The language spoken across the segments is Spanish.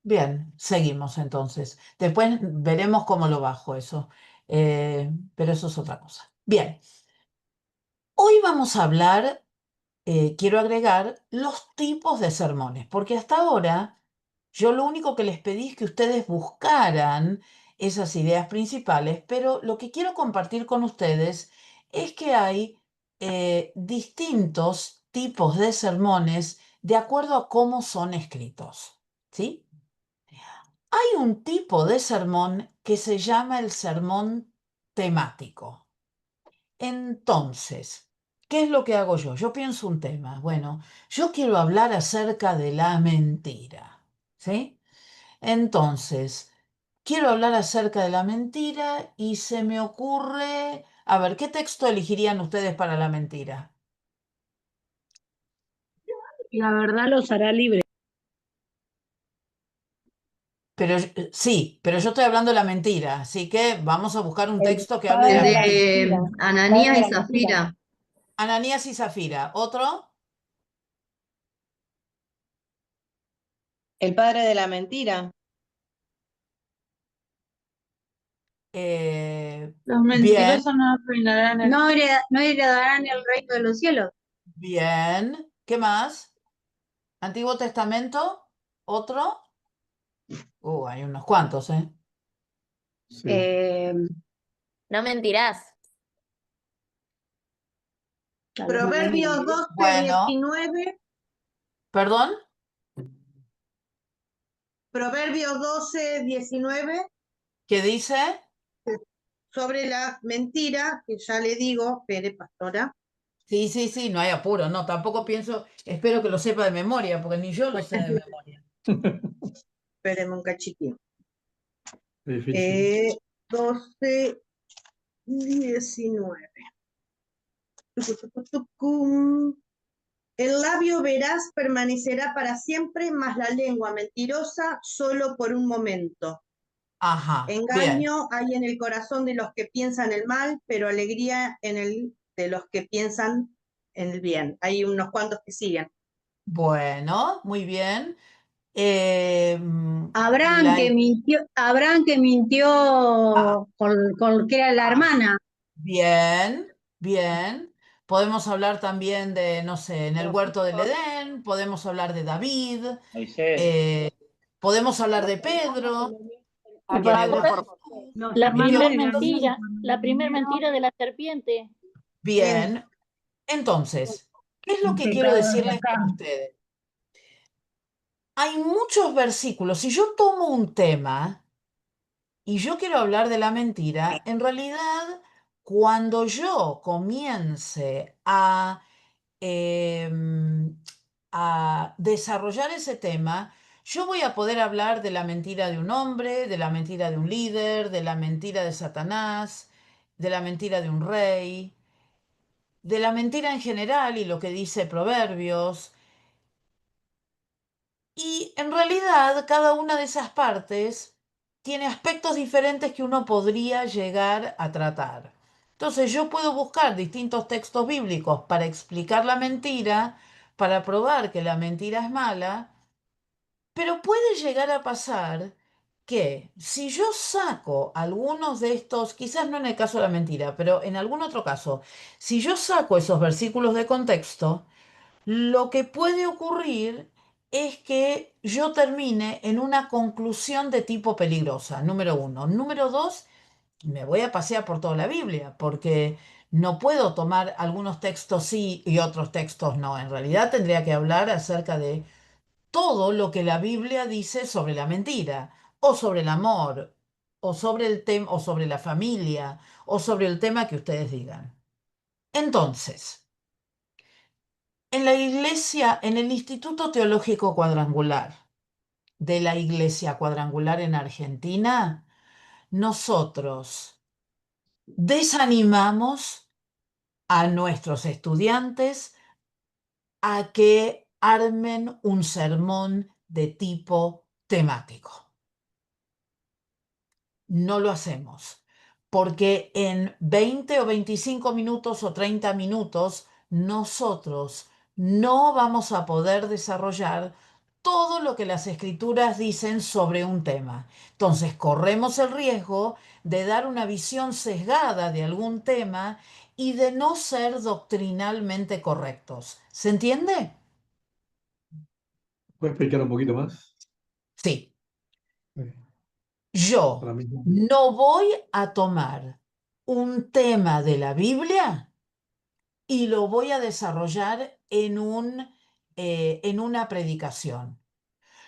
Bien, seguimos entonces. Después veremos cómo lo bajo eso. Pero eso es otra cosa. Bien, hoy vamos a hablar, quiero agregar, los tipos de sermones, porque hasta ahora yo lo único que les pedí es que ustedes buscaran esas ideas principales, pero lo que quiero compartir con ustedes es que hay distintos tipos de sermones de acuerdo a cómo son escritos. ¿Sí? Hay un tipo de sermón que se llama el sermón temático. Entonces, ¿qué es lo que hago yo? Yo pienso un tema. Bueno, yo quiero hablar acerca de la mentira. ¿Sí? Entonces, quiero hablar acerca de la mentira y se me ocurre... A ver, ¿qué texto elegirían ustedes para la mentira? La verdad los hará libres. Pero sí, pero yo estoy hablando de la mentira, así que vamos a buscar un El texto que hable de padre El la de la mentira. de mentira. Ananías y Zafira. Ananías y Zafira. ¿Otro? El padre de la mentira. Los Bien, mentirosos no reinarán no heredarán el reino de los cielos. bien. ¿Qué más? Antiguo Testamento. ¿Otro? Hay unos cuantos, ¿eh? Sí. Eh, No mentirás. ya los Proverbios mentiré. 12, Bueno, 19, ¿perdón? Proverbios 12, 19, ¿Qué dice? sobre la mentira, que ya le digo, Pere Pastora. Sí, sí, sí, no hay apuro. No, tampoco pienso, espero que lo sepa de memoria, porque ni yo lo sé de memoria. Espérenme un cachitín. Difícil. 12, 19. Tucutucutucum. El labio veraz permanecerá para siempre, mas la lengua mentirosa solo por un momento. Ajá, bien. Engaño hay en el corazón de los que piensan el mal, pero alegría en el de los que piensan en el bien. Hay unos cuantos que siguen. Bueno, muy bien. La, Abraham que ah, mintió con que era la ah, hermana. bien, bien. Podemos hablar también de, no sé, en el huerto del Edén, podemos hablar de David, Moisés, eh, podemos hablar de Pedro, Y que para negó a la, Jesús, los La mintió. hermanos primer de David, mentira, cuando la primer vinieron, mentira de la serpiente. Bien. Bien, entonces, ¿qué es lo un que quiero pecador de decirles acá. con ustedes? Hay muchos versículos. Si yo tomo un tema y yo quiero hablar de la mentira, en realidad, cuando yo comience a desarrollar ese tema, yo voy a poder hablar de la mentira de un hombre, de la mentira de un líder, de la mentira de Satanás, de la mentira de un rey, de la mentira en general y lo que dice Proverbios. Y en realidad cada una de esas partes tiene aspectos diferentes que uno podría llegar a tratar. Entonces yo puedo buscar distintos textos bíblicos para explicar la mentira, para probar que la mentira es mala, pero puede llegar a pasar que si yo saco algunos de estos, quizás no en el caso de la mentira, pero en algún otro caso, si yo saco esos versículos de contexto, lo que puede ocurrir es que yo termine en una conclusión de tipo peligrosa, número uno. Número dos, me voy a pasear por toda la Biblia, porque no puedo tomar algunos textos sí y otros textos no. En realidad tendría que hablar acerca de todo lo que la Biblia dice sobre la mentira, o sobre el amor, o sobre el tema, o sobre la familia, o sobre el tema que ustedes digan. Entonces, en la iglesia, en el Instituto Teológico Cuadrangular de la Iglesia Cuadrangular en Argentina, nosotros desanimamos a nuestros estudiantes a que armen un sermón de tipo temático. No lo hacemos, porque en 20 o 25 minutos o 30 minutos nosotros no vamos a poder desarrollar todo lo que las escrituras dicen sobre un tema. Entonces, corremos el riesgo de dar una visión sesgada de algún tema y de no ser doctrinalmente correctos. ¿Se entiende? ¿Puede explicar un poquito más? Sí. Eh, Yo Para mí. no voy a tomar un tema de la Biblia y lo voy a desarrollar en una predicación.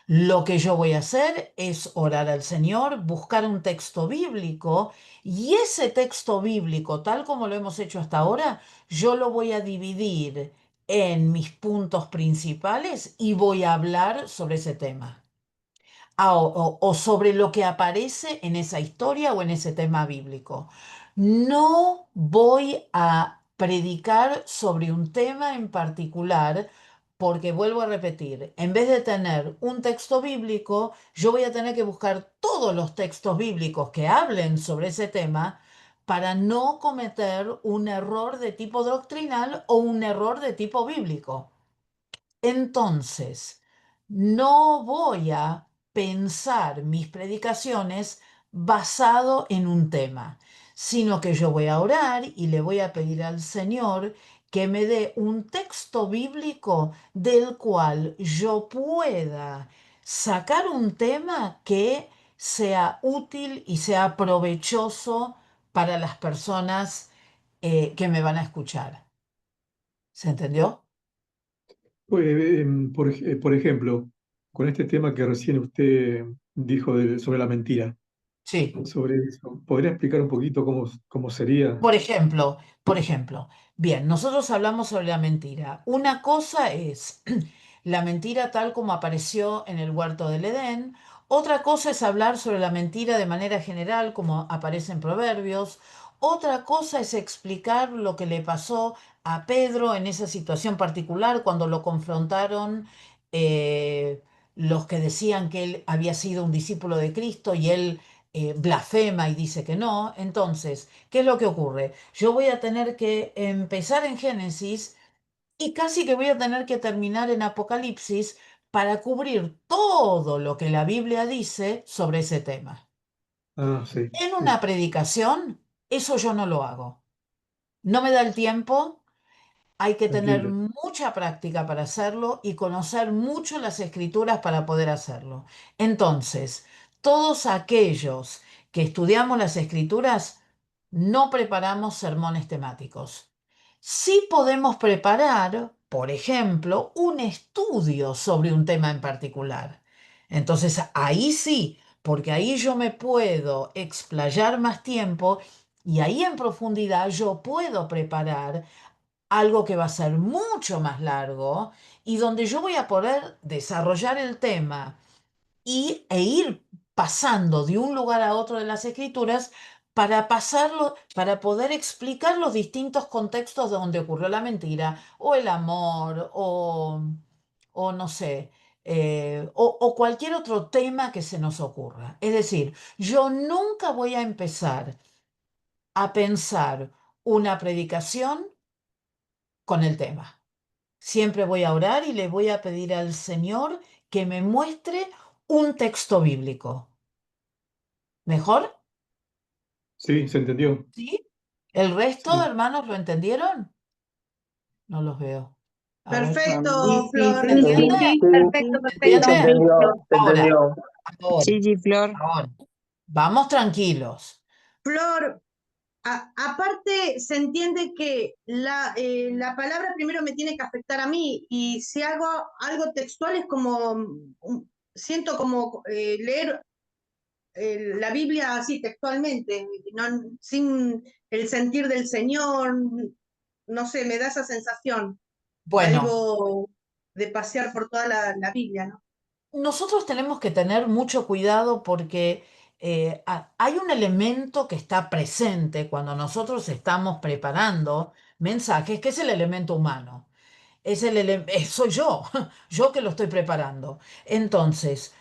Lo que yo voy a hacer es orar al Señor, buscar un texto bíblico y ese texto bíblico, tal como lo hemos hecho hasta ahora, yo lo voy a dividir en mis puntos principales y voy a hablar sobre ese tema. O sobre lo que aparece en esa historia o en ese tema bíblico. No voy a predicar sobre un tema en particular porque vuelvo a repetir, en vez de tener un texto bíblico, yo voy a tener que buscar todos los textos bíblicos que hablen sobre ese tema para no cometer un error de tipo doctrinal o un error de tipo bíblico. Entonces, no voy a pensar mis predicaciones basado en un tema, sino que yo voy a orar y le voy a pedir al Señor que me dé un texto bíblico del cual yo pueda sacar un tema que sea útil y sea provechoso para las personas que me van a escuchar. ¿Se entendió? Pues, por ejemplo, con este tema que recién usted dijo sobre la mentira, Sí. sobre eso, ¿podría explicar un poquito cómo sería? Por ejemplo, bien, nosotros hablamos sobre la mentira. Una cosa es la mentira tal como apareció en el huerto del Edén. Otra cosa es hablar sobre la mentira de manera general, como aparece en Proverbios. Otra cosa es explicar lo que le pasó a Pedro en esa situación particular cuando lo confrontaron eh, los que decían que él había sido un discípulo de Cristo y él blasfema y dice que no. Entonces, ¿qué es lo que ocurre? Yo voy a tener que empezar en Génesis y casi que voy a tener que terminar en Apocalipsis para cubrir todo lo que la Biblia dice sobre ese tema. Ah, sí, En sí, una predicación, eso yo no lo hago. No me da el tiempo, hay que tener entiendo. mucha práctica para hacerlo y conocer mucho las escrituras para poder hacerlo. Entonces, todos aquellos que estudiamos las escrituras no preparamos sermones temáticos. Sí podemos preparar, por ejemplo, un estudio sobre un tema en particular. Entonces, ahí sí, porque ahí yo me puedo explayar más tiempo y ahí en profundidad yo puedo preparar algo que va a ser mucho más largo y donde yo voy a poder desarrollar el tema e ir pasando de un lugar a otro de las escrituras para pasarlo, para poder explicar los distintos contextos donde ocurrió la mentira o el amor o no sé, o cualquier otro tema que se nos ocurra. Es decir, yo nunca voy a empezar a pensar una predicación con el tema. Siempre voy a orar y le voy a pedir al Señor que me muestre un texto bíblico. ¿Mejor? Sí, se entendió. ¿Sí? ¿El resto, Sí. hermanos, lo entendieron? No los veo. A ver, Perfecto, ¿se Flor. Sí, sí, entiende? sí, perfecto, ¿Se Sí, perfecto. se entiende? entendió, se Ahora, entendió. ahora, Sí, sí, Flor. ahora. Vamos tranquilos. Flor, aparte se entiende que la palabra primero me tiene que afectar a mí y si hago algo textual es como, siento como leer la Biblia así textualmente, sin el sentir del Señor, no sé, me da esa sensación, Bueno, algo de pasear por toda la Biblia, ¿no? nosotros tenemos que tener mucho cuidado porque hay un elemento que está presente cuando nosotros estamos preparando mensajes, que es el elemento humano. Soy yo, yo que lo estoy preparando. Entonces,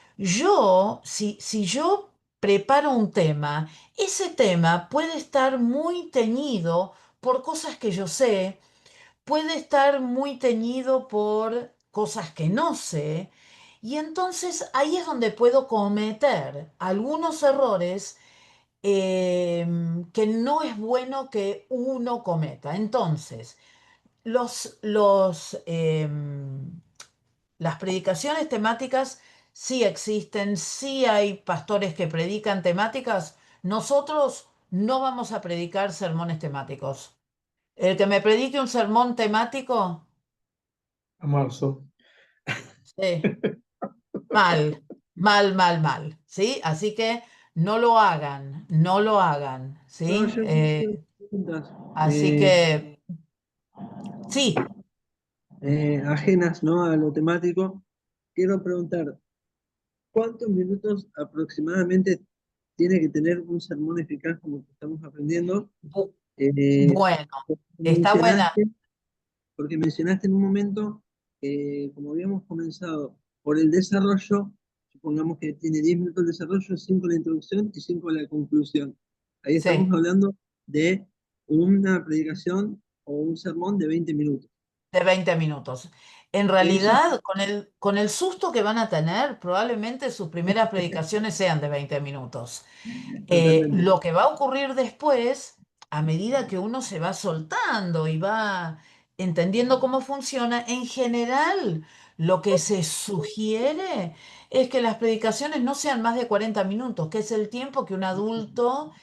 si yo preparo un tema, ese tema puede estar muy teñido por cosas que yo sé, puede estar muy teñido por cosas que no sé, y entonces ahí es donde puedo cometer algunos errores que no es bueno que uno cometa. Entonces, las predicaciones temáticas sí existen, sí hay pastores que predican temáticas. Nosotros no vamos a predicar sermones temáticos. El que me predique un sermón temático, A marzo. sí, mal, mal, mal, mal, ¿sí? Así que no lo hagan, no lo hagan, No, ¿sí? yo tengo preguntas Así que sí, ajenas, ¿no? A lo temático. Quiero preguntar, ¿cuántos minutos aproximadamente tiene que tener un sermón eficaz como el que estamos aprendiendo? bu- Eh, bueno, porque está buena. mencionaste, porque mencionaste en un momento, como habíamos comenzado, por el desarrollo, supongamos que tiene 10 minutos de desarrollo, 5 la introducción y 5 la conclusión. Ahí estamos Sí, hablando de una predicación o un sermón de 20 minutos. de 20 minutos. En Eso, realidad, con el susto que van a tener, probablemente sus primeras predicaciones sean de 20 minutos. totalmente. Lo que va a ocurrir después, a medida que uno se va soltando y va entendiendo cómo funciona, en general lo que se sugiere es que las predicaciones no sean más de 40 minutos, que es el tiempo que un adulto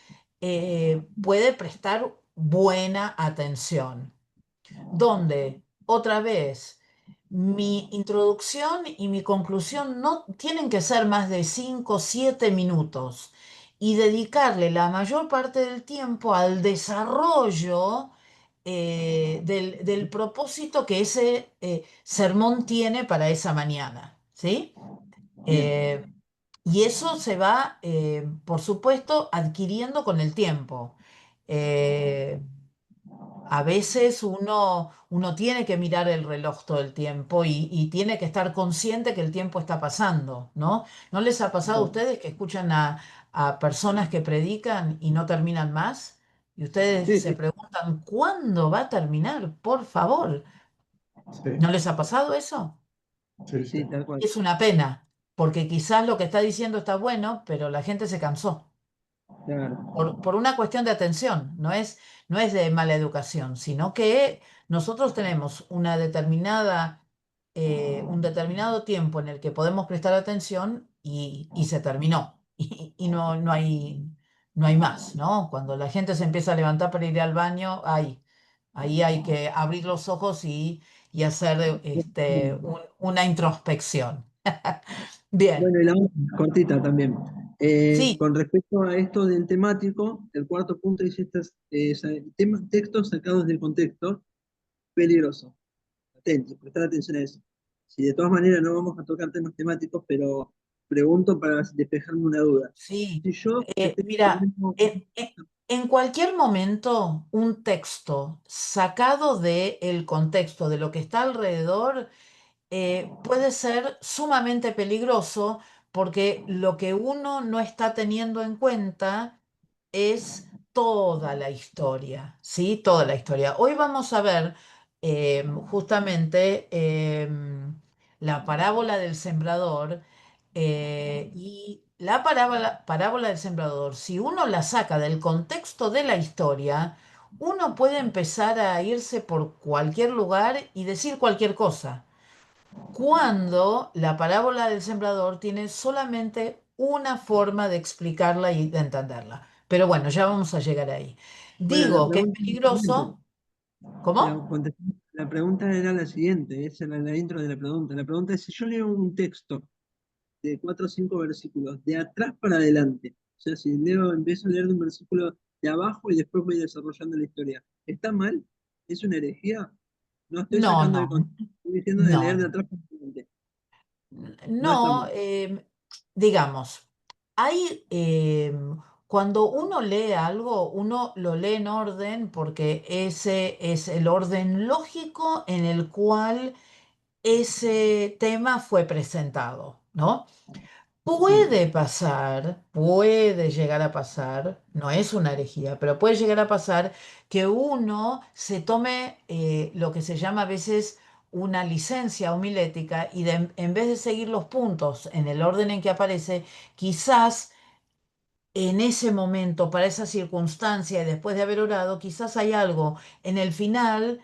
puede prestar buena atención. Donde, otra vez, mi introducción y mi conclusión no tienen que ser más de 5 o 7 minutos y dedicarle la mayor parte del tiempo al desarrollo del propósito que ese sermón tiene para esa mañana, ¿sí? Bien. Eh, y eso se va, por supuesto, adquiriendo con el tiempo. Eh, a veces uno tiene que mirar el reloj todo el tiempo y tiene que estar consciente que el tiempo está pasando, ¿no? ¿No les ha pasado a ustedes que escuchan a personas que predican y no terminan más? Y ustedes Sí, se sí, preguntan, ¿cuándo va a terminar? Por favor. Sí, ¿No les ha pasado eso? sí, sí, sí. tal cual. Es una pena, porque quizás lo que está diciendo está bueno, pero la gente se cansó. Claro. Por una cuestión de atención, no es de mala educación, sino que nosotros tenemos un determinado tiempo en el que podemos prestar atención y se terminó. Y no hay más, ¿no? Cuando la gente se empieza a levantar para ir al baño, ahí hay que abrir los ojos y hacer una introspección. Bien, Bueno, y la otra, cortita también. sí, Con respecto a esto del temático, el cuarto punto dice textos sacados del contexto, peligroso. Atentos, prestar atención a eso. Si de todas maneras no vamos a tocar temas temáticos, pero pregunto para despejarme una duda. sí. Si yo estoy Mira, leyendo, en cualquier momento un texto sacado del contexto de lo que está alrededor puede ser sumamente peligroso porque lo que uno no está teniendo en cuenta es toda la historia, ¿sí? Toda la historia. Hoy vamos a ver justamente la parábola del sembrador y la parábola del sembrador, si uno la saca del contexto de la historia, uno puede empezar a irse por cualquier lugar y decir cualquier cosa cuando la parábola del sembrador tiene solamente una forma de explicarla y de entenderla. Pero bueno, ya vamos a llegar ahí. bueno, la Digo que es pregunta es la siguiente. peligroso. ¿Cómo? La pregunta era la siguiente, esa era la intro de la pregunta. La pregunta es, si yo leo un texto de 4 o 5 versículos, de atrás para adelante, o sea, si empiezo a leer de un versículo de abajo y después voy desarrollando la historia, ¿está mal? ¿Es una herejía? No estoy No, sacando de no, contexto, estoy diciendo de leer de no, atrás para adelante. No está no. mal. Digamos, hay, cuando uno lee algo, uno lo lee en orden porque ese es el orden lógico en el cual ese tema fue presentado, ¿no? Puede pasar, puede llegar a pasar, no es una herejía, pero puede llegar a pasar que uno se tome lo que se llama a veces una licencia homilética y en vez de seguir los puntos en el orden en que aparece, quizás en ese momento, para esa circunstancia y después de haber orado, quizás hay algo en el final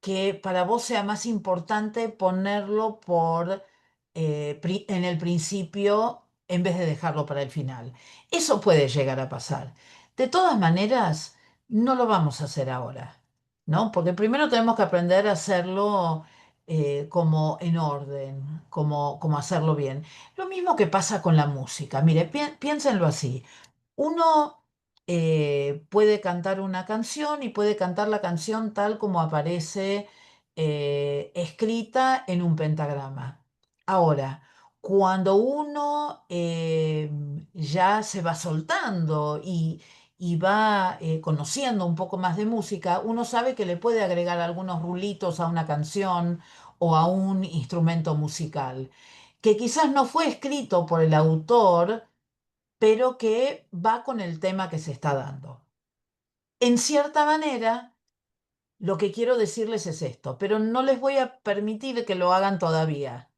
que para vos sea más importante ponerlo en el principio en vez de dejarlo para el final. Eso puede llegar a pasar. De todas maneras, no lo vamos a hacer ahora, ¿no? Porque primero tenemos que aprender a hacerlo como en orden, como hacerlo bien. Lo mismo que pasa con la música. Mire, piénsenlo así. Uno puede cantar una canción y puede cantar la canción tal como aparece escrita en un pentagrama. Ahora, cuando uno ya se va soltando y va conociendo un poco más de música, uno sabe que le puede agregar algunos rulitos a una canción o a un instrumento musical, que quizás no fue escrito por el autor pero que va con el tema que se está dando. En cierta manera, lo que quiero decirles es esto, pero no les voy a permitir que lo hagan todavía.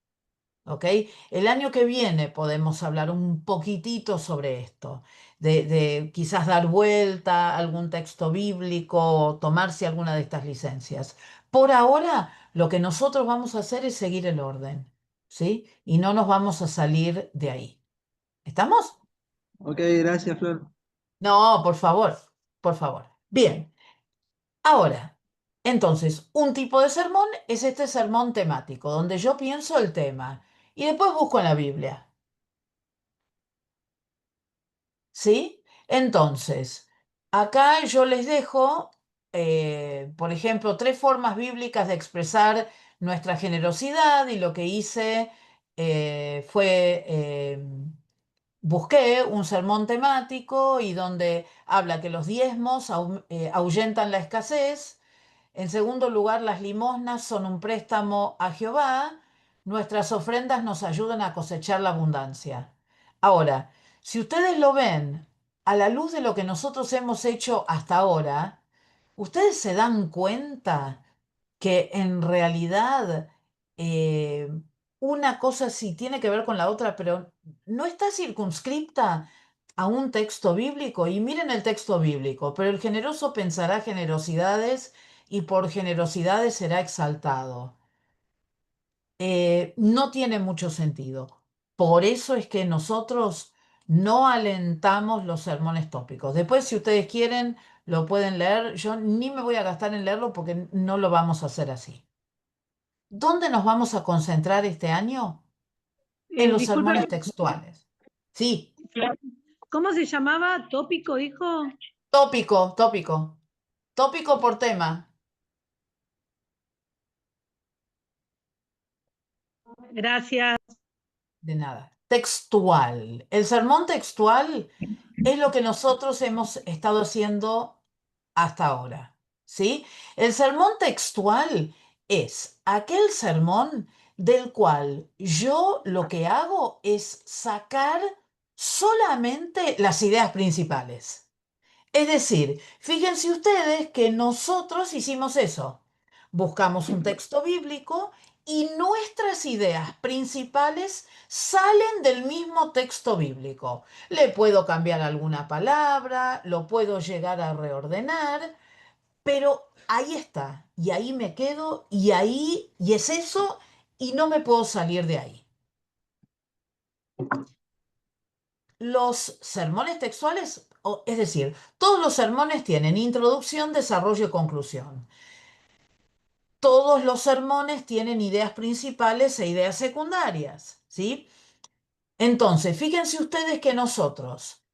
¿Ok? El año que viene podemos hablar un poquitito sobre esto, de quizás dar vuelta a algún texto bíblico, tomarse alguna de estas licencias. Por ahora, lo que nosotros vamos a hacer es seguir el orden, ¿sí? Y no nos vamos a salir de ahí. ¿Estamos? Ok, gracias, Flor. No, por favor, por favor. Bien, ahora, entonces, un tipo de sermón es este sermón temático, donde yo pienso el tema y después busco en la Biblia, ¿sí? Entonces, acá yo les dejo, por ejemplo, 3 formas bíblicas de expresar nuestra generosidad y lo que hice fue busqué un sermón temático y donde habla que los diezmos ahuyentan la escasez. En segundo lugar, las limosnas son un préstamo a Jehová. Nuestras ofrendas nos ayudan a cosechar la abundancia. Ahora, si ustedes lo ven a la luz de lo que nosotros hemos hecho hasta ahora, ustedes se dan cuenta que en realidad eh, una cosa sí tiene que ver con la otra, pero no está circunscripta a un texto bíblico. Y miren el texto bíblico, pero el generoso pensará generosidades y por generosidades será exaltado. No tiene mucho sentido. Por eso es que nosotros no alentamos los sermones tópicos. Después, si ustedes quieren, lo pueden leer. Yo ni me voy a gastar en leerlo porque no lo vamos a hacer así. ¿Dónde nos vamos a concentrar este año? En los Disculpe, sermones textuales. Sí, ¿cómo se llamaba? ¿Tópico, dijo? tópico, tópico. Tópico por tema. Gracias. De nada. Textual. El sermón textual es lo que nosotros hemos estado haciendo hasta ahora. ¿Sí? El sermón textual es aquel sermón del cual yo lo que hago es sacar solamente las ideas principales. Es decir, fíjense ustedes que nosotros hicimos eso. Buscamos un texto bíblico y nuestras ideas principales salen del mismo texto bíblico. Le puedo cambiar alguna palabra, lo puedo llegar a reordenar, pero ahí está, y ahí me quedo, y ahí, y es eso, y no me puedo salir de ahí. Los sermones textuales, es decir, todos los sermones tienen introducción, desarrollo y conclusión. Todos los sermones tienen ideas principales e ideas secundarias, ¿sí? Entonces, fíjense ustedes que nosotros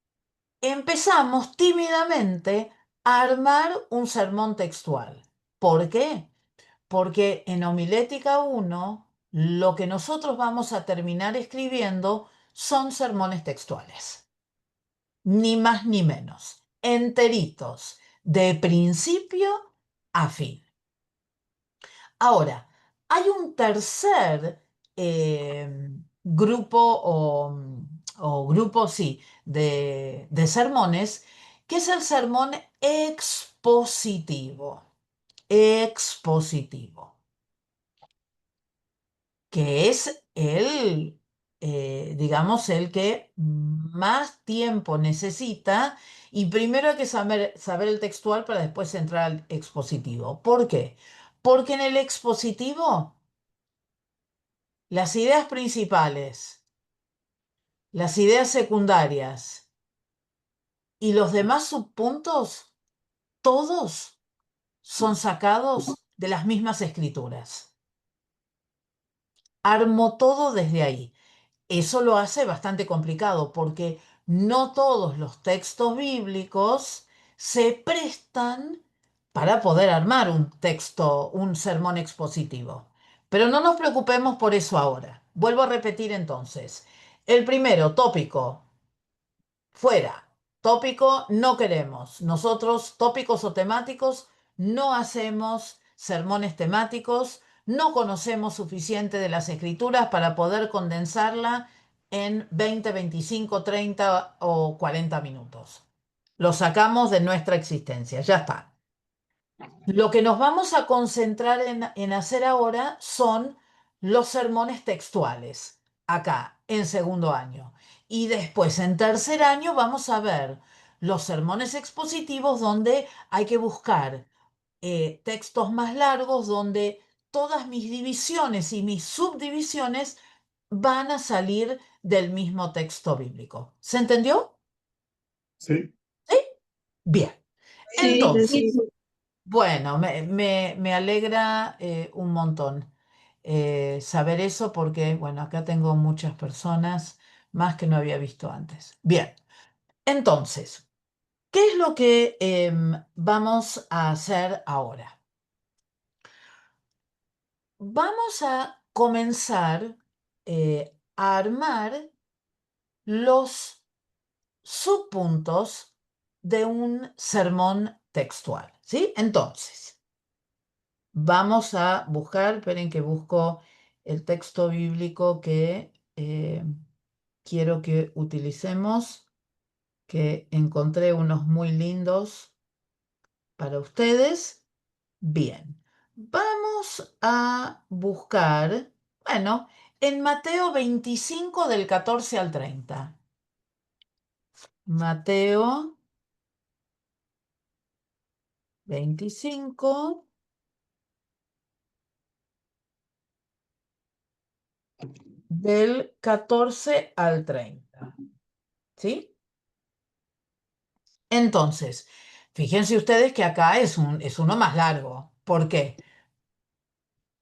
empezamos tímidamente a armar un sermón textual. ¿Por qué? Porque en Homilética 1, lo que nosotros vamos a terminar escribiendo son sermones textuales. Ni más ni menos, enteritos, de principio a fin. Ahora, hay un tercer grupo o grupo, sí, de sermones, que es el sermón expositivo. Expositivo, que es digamos, el que más tiempo necesita y primero hay que saber el textual para después entrar al expositivo. ¿Por qué? Porque en el expositivo las ideas principales, las ideas secundarias y los demás subpuntos, todos son sacados de las mismas escrituras. Armo todo desde ahí. Eso lo hace bastante complicado porque no todos los textos bíblicos se prestan para poder armar un texto, un sermón expositivo. Pero no nos preocupemos por eso ahora. Vuelvo a repetir entonces. El primero, tópico, fuera. Tópico no queremos. Nosotros, tópicos o temáticos, no hacemos sermones temáticos, no conocemos suficiente de las escrituras para poder condensarla en 20, 25, 30 o 40 minutos. Lo sacamos de nuestra existencia, ya está. Lo que nos vamos a concentrar en hacer ahora son los sermones textuales, acá, en segundo año. Y después, en tercer año, vamos a ver los sermones expositivos donde hay que buscar textos más largos, donde todas mis divisiones y mis subdivisiones van a salir del mismo texto bíblico. ¿Se entendió? Sí. ¿Sí? Bien. Sí, Entonces, sí. bueno, me alegra un montón saber eso porque, bueno, acá tengo muchas personas más que no había visto antes. Bien, entonces, ¿qué es lo que vamos a hacer ahora? Vamos a comenzar a armar los subpuntos de un sermón textual, ¿sí? Entonces, vamos a buscar, esperen que busco el texto bíblico que quiero que utilicemos, que encontré unos muy lindos para ustedes. Bien, vamos a buscar, bueno, en Mateo 25 del 14 al 30. Mateo 25 del 14 al 30. ¿Sí? Entonces, fíjense ustedes que acá es uno más largo. ¿Por qué?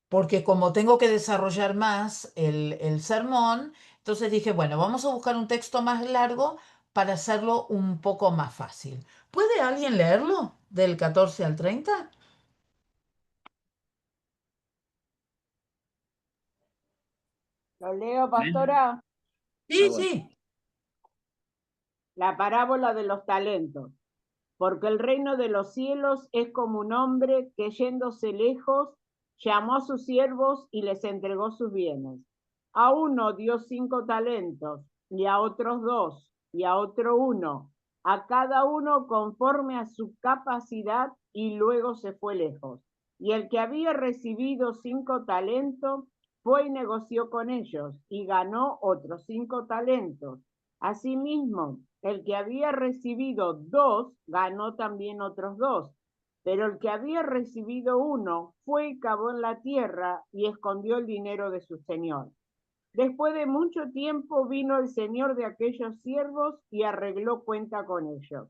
Porque como tengo que desarrollar más el sermón, entonces dije, bueno, vamos a buscar un texto más largo para hacerlo un poco más fácil. ¿Puede alguien leerlo del 14 al 30? Lo leo, pastora. Sí, sí. La parábola de los talentos. Porque el reino de los cielos es como un hombre que yéndose lejos, llamó a sus siervos y les entregó sus bienes. A uno dio 5 talentos, y a otros 2, y a otro 1, a cada uno conforme a su capacidad, y luego se fue lejos. Y el que había recibido 5 talentos fue y negoció con ellos, y ganó otros 5 talentos. Asimismo, el que había recibido 2 ganó también otros 2, pero el que había recibido 1 fue y cavó en la tierra y escondió el dinero de su señor. Después de mucho tiempo vino el señor de aquellos siervos y arregló cuenta con ellos.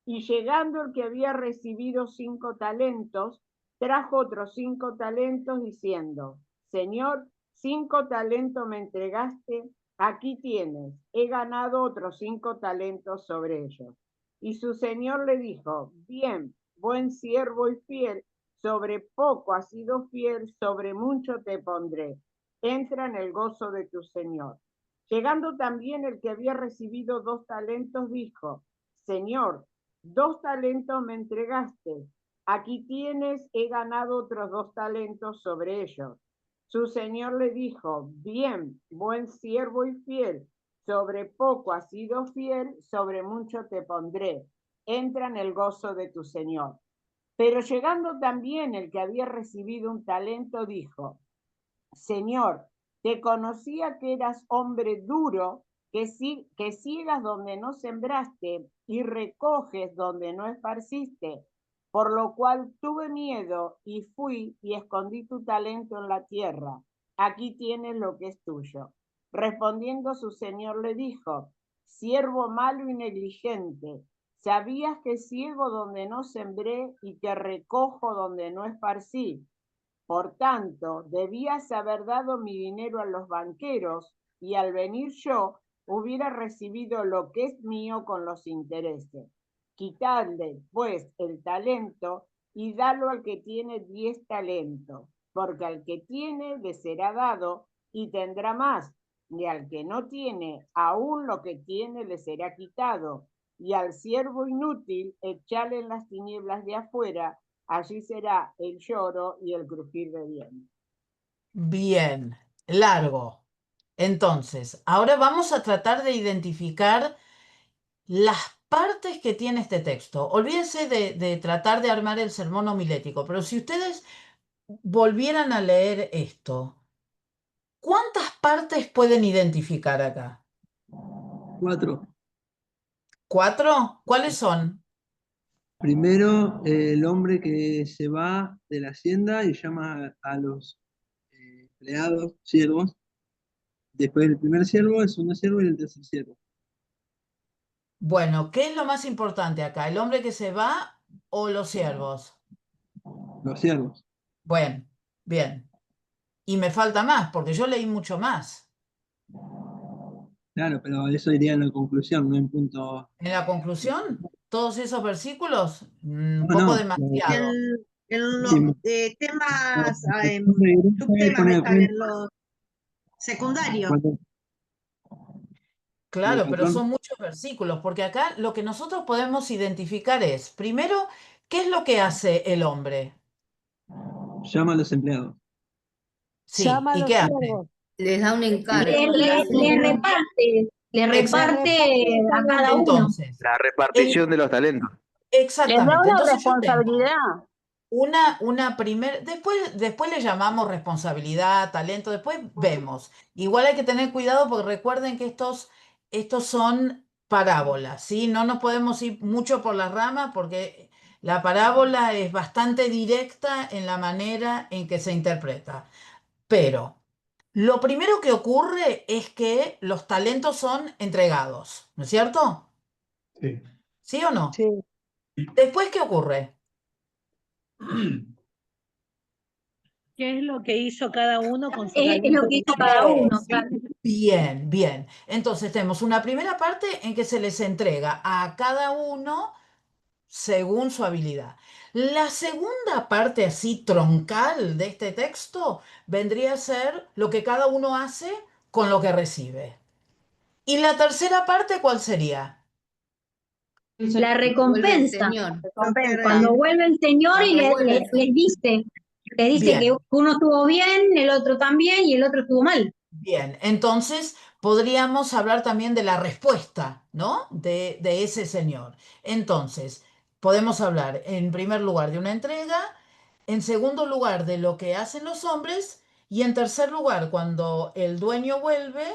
Y llegando el que había recibido 5 talentos, trajo otros 5 talentos diciendo, Señor, 5 talentos me entregaste, aquí tienes, he ganado otros 5 talentos sobre ellos. Y su señor le dijo, bien, buen siervo y fiel, sobre poco has sido fiel, sobre mucho te pondré. Entra en el gozo de tu señor. Llegando también el que había recibido 2 talentos, dijo, Señor, 2 talentos me entregaste, aquí tienes, he ganado otros 2 talentos sobre ellos. Su señor le dijo, bien, buen siervo y fiel, sobre poco has sido fiel, sobre mucho te pondré. Entra en el gozo de tu señor. Pero llegando también el que había recibido un talento, dijo, Señor, te conocía que eras hombre duro, que ciegas donde no sembraste y recoges donde no esparciste, por lo cual tuve miedo y fui y escondí tu talento en la tierra. Aquí tienes lo que es tuyo. Respondiendo su señor le dijo, siervo malo y negligente, ¿sabías que ciego donde no sembré y que recojo donde no esparcí? Por tanto, debías haber dado mi dinero a los banqueros y al venir yo hubiera recibido lo que es mío con los intereses. Quitadle, pues, el talento y dalo al que tiene 10 talentos, porque al que tiene le será dado y tendrá más, y al que no tiene, aún lo que tiene le será quitado, y al siervo inútil echale en las tinieblas de afuera. Allí será el lloro y el crujir de dientes. Bien, largo. Entonces, ahora vamos a tratar de identificar las partes que tiene este texto. Olvídense de tratar de armar el sermón homilético, pero si ustedes volvieran a leer esto, ¿cuántas partes pueden identificar acá? 4. ¿Cuatro? ¿Cuáles son? Primero, el hombre que se va de la hacienda y llama a los empleados, siervos. Después el primer siervo, el segundo siervo y el tercer siervo. Bueno, ¿qué es lo más importante acá? ¿El hombre que se va o los siervos? Los siervos. Bueno, bien. Y me falta más, porque yo leí mucho más. Claro, pero eso iría en la conclusión, no en punto. En la conclusión, todos esos versículos, un No, poco no. demasiado. En los Sí, temas, Puede subtemas poner están en los secundarios. cuando- Claro, pero patrón son muchos versículos, porque acá lo que nosotros podemos identificar es, primero, ¿qué es lo que hace el hombre? llama a los empleados. Sí, Llama a ¿y los qué hace? siervos. Les da un Le, encargo. le Exacto. reparte a cada uno. Entonces, La el- repartición de los talentos. Les da exactamente. una Entonces yo tengo responsabilidad. una primera, después le llamamos responsabilidad, talento, después vemos. Igual hay que tener cuidado porque recuerden que estos son parábolas, ¿sí? No nos podemos ir mucho por las ramas porque la parábola es bastante directa en la manera en que se interpreta. Pero lo primero que ocurre es que los talentos son entregados, ¿no es cierto? Sí. ¿Sí o no? Sí. Después, ¿qué ocurre? ¿Qué es lo que hizo cada uno con su Es talento? lo que hizo cada uno. Eso. Bien, bien. Entonces tenemos una primera parte en que se les entrega a cada uno según su habilidad. La segunda parte así troncal de este texto vendría a ser lo que cada uno hace con lo que recibe. ¿Y la tercera parte cuál sería? La Vuelve el recompensa. Señor. Cuando vuelve el Señor y Cuando vuelve. les dice que Bien. uno estuvo bien, el otro también y el otro estuvo mal. Bien, entonces podríamos hablar también de la respuesta, ¿no? De ese señor. Entonces, podemos hablar en primer lugar de una entrega, en segundo lugar de lo que hacen los hombres y en tercer lugar, cuando el dueño vuelve,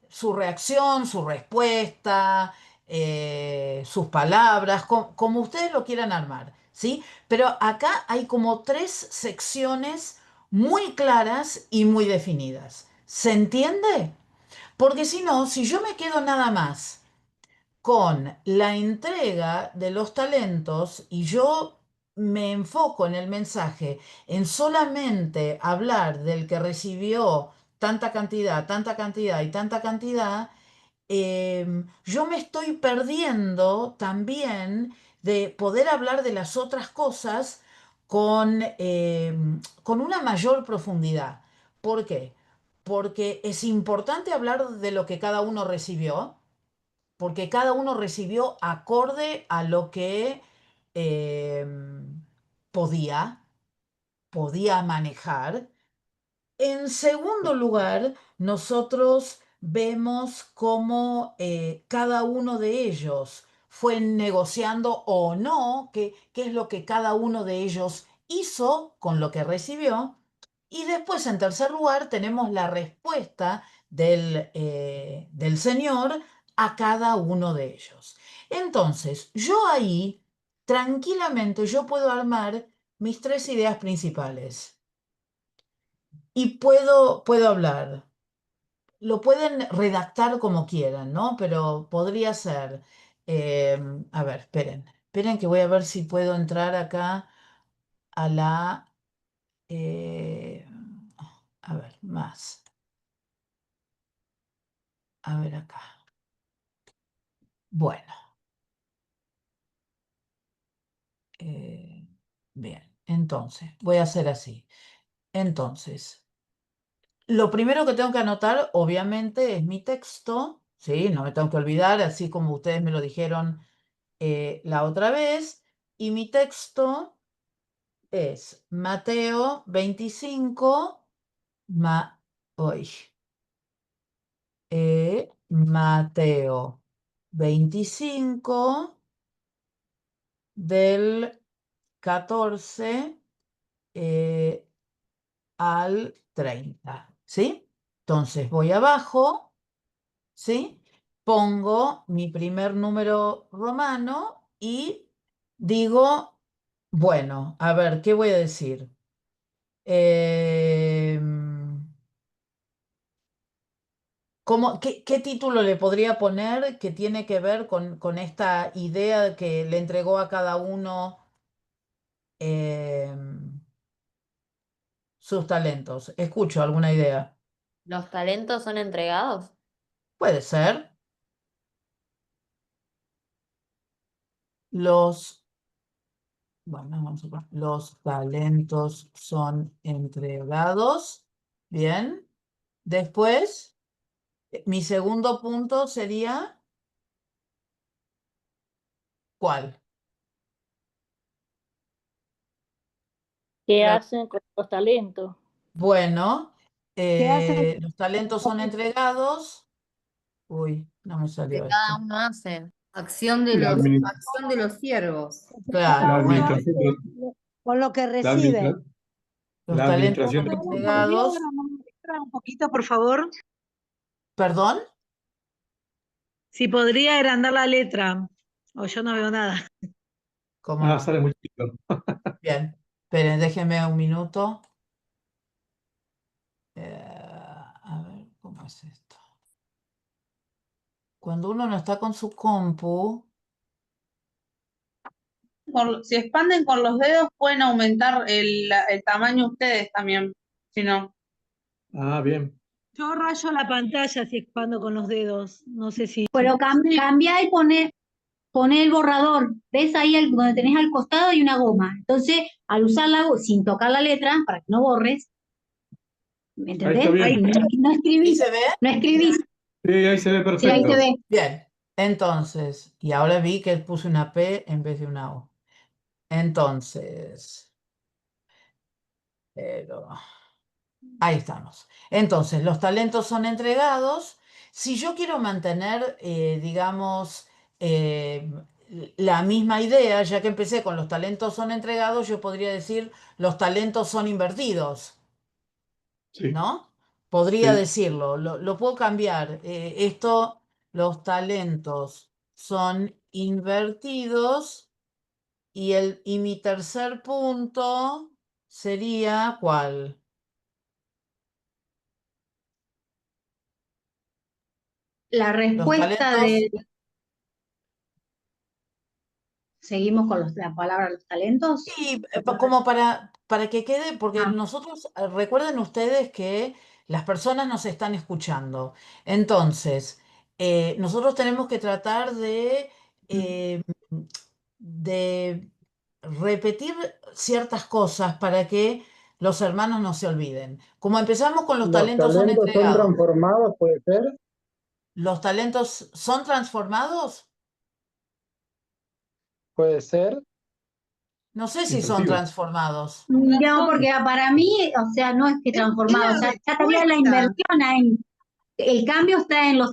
su reacción, su respuesta, sus palabras, como ustedes lo quieran armar, ¿sí? Pero acá hay como tres secciones muy claras y muy definidas. ¿Se entiende? Porque si no, si yo me quedo nada más con la entrega de los talentos y yo me enfoco en el mensaje en solamente hablar del que recibió tanta cantidad y tanta cantidad, yo me estoy perdiendo también de poder hablar de las otras cosas con una mayor profundidad. ¿Por qué? Porque es importante hablar de lo que cada uno recibió, porque cada uno recibió acorde a lo que eh, podía, podía manejar. En segundo lugar, nosotros vemos cómo cada uno de ellos fue negociando o no, qué es lo que cada uno de ellos hizo con lo que recibió. Y después, en tercer lugar, tenemos la respuesta del Señor a cada uno de ellos. Entonces, yo ahí, tranquilamente, yo puedo armar mis tres ideas principales. Y puedo hablar. Lo pueden redactar como quieran, ¿no? Pero podría ser. A ver, esperen que voy a ver si puedo entrar acá a la. eh, a ver, más. A ver acá. Bueno. Bien, entonces, voy a hacer así. Entonces, lo primero que tengo que anotar, obviamente, es mi texto, ¿sí? No me tengo que olvidar, así como ustedes me lo dijeron la otra vez. Y mi texto es Mateo 25, hoy, Mateo 25 del 14 al 30, ¿sí? Entonces voy abajo, ¿sí? Pongo mi primer número romano y digo, bueno, a ver, ¿qué voy a decir? ¿Qué título le podría poner que tiene que ver con esta idea que le entregó a cada uno sus talentos? Escucho alguna idea. ¿Los talentos son entregados? Puede ser. Bueno, vamos a poner, los talentos son entregados. Bien. Después, mi segundo punto sería, ¿cuál? ¿Qué Creo- hacen con los talentos? Bueno, ¿Qué hacen? los talentos son entregados. Uy, no me Que salió cada esto. uno hace. Acción de La, los, admini- acción de los siervos. la Cada Claro, uno bueno, hace administración de, con lo que la recibe. administra- los la talentos administración son de los recursos. ¿Podría entregados. agrandar la letra un poquito, por favor? ¿Perdón? Si podría agrandar la letra, o yo no veo nada. ¿Cómo no? Sale muy chiquito. Bien, esperen, déjenme un minuto. A ver, ¿cómo es esto? Cuando uno no está con su compu, Si expanden con los dedos, pueden aumentar el tamaño ustedes también, si no. Bien. Yo rayo la pantalla si expando con los dedos. No sé si. Pero Cambia y pone el borrador. ¿Ves ahí donde tenés al costado hay una goma? Entonces, al usarla sin tocar la letra, para que no borres, ¿me Ahí entendés? está Ahí bien. No ¿y escribís, se ve? no escribís. Sí, ahí se ve Sí, ahí se perfecto. ve. Bien, entonces, y ahora vi que puse una P en vez de una O. Entonces, pero ahí estamos. Entonces, los talentos son entregados. Si yo quiero mantener, digamos, eh, la misma idea, ya que empecé con los talentos son entregados, yo podría decir los talentos son invertidos, Sí, ¿no? Podría sí. decirlo, lo puedo cambiar. Los talentos son invertidos y mi tercer punto sería, ¿cuál? La Los respuesta talentos. de. Seguimos con la palabra los talentos. Sí, como para que quede, porque Ah, nosotros, recuerden ustedes que las personas nos están escuchando. Entonces, nosotros tenemos que tratar eh, de repetir ciertas cosas para que los hermanos no se olviden. Como empezamos con los ¿Los talentos son talentos son entregados. transformados, puede ser? ¿Los talentos son transformados? Puede ser. No sé si son Invertido. transformados. No, porque para mí, o sea, no es que Es transformado, la o sea, ya estaría la respuesta. inversión ahí. El cambio está en los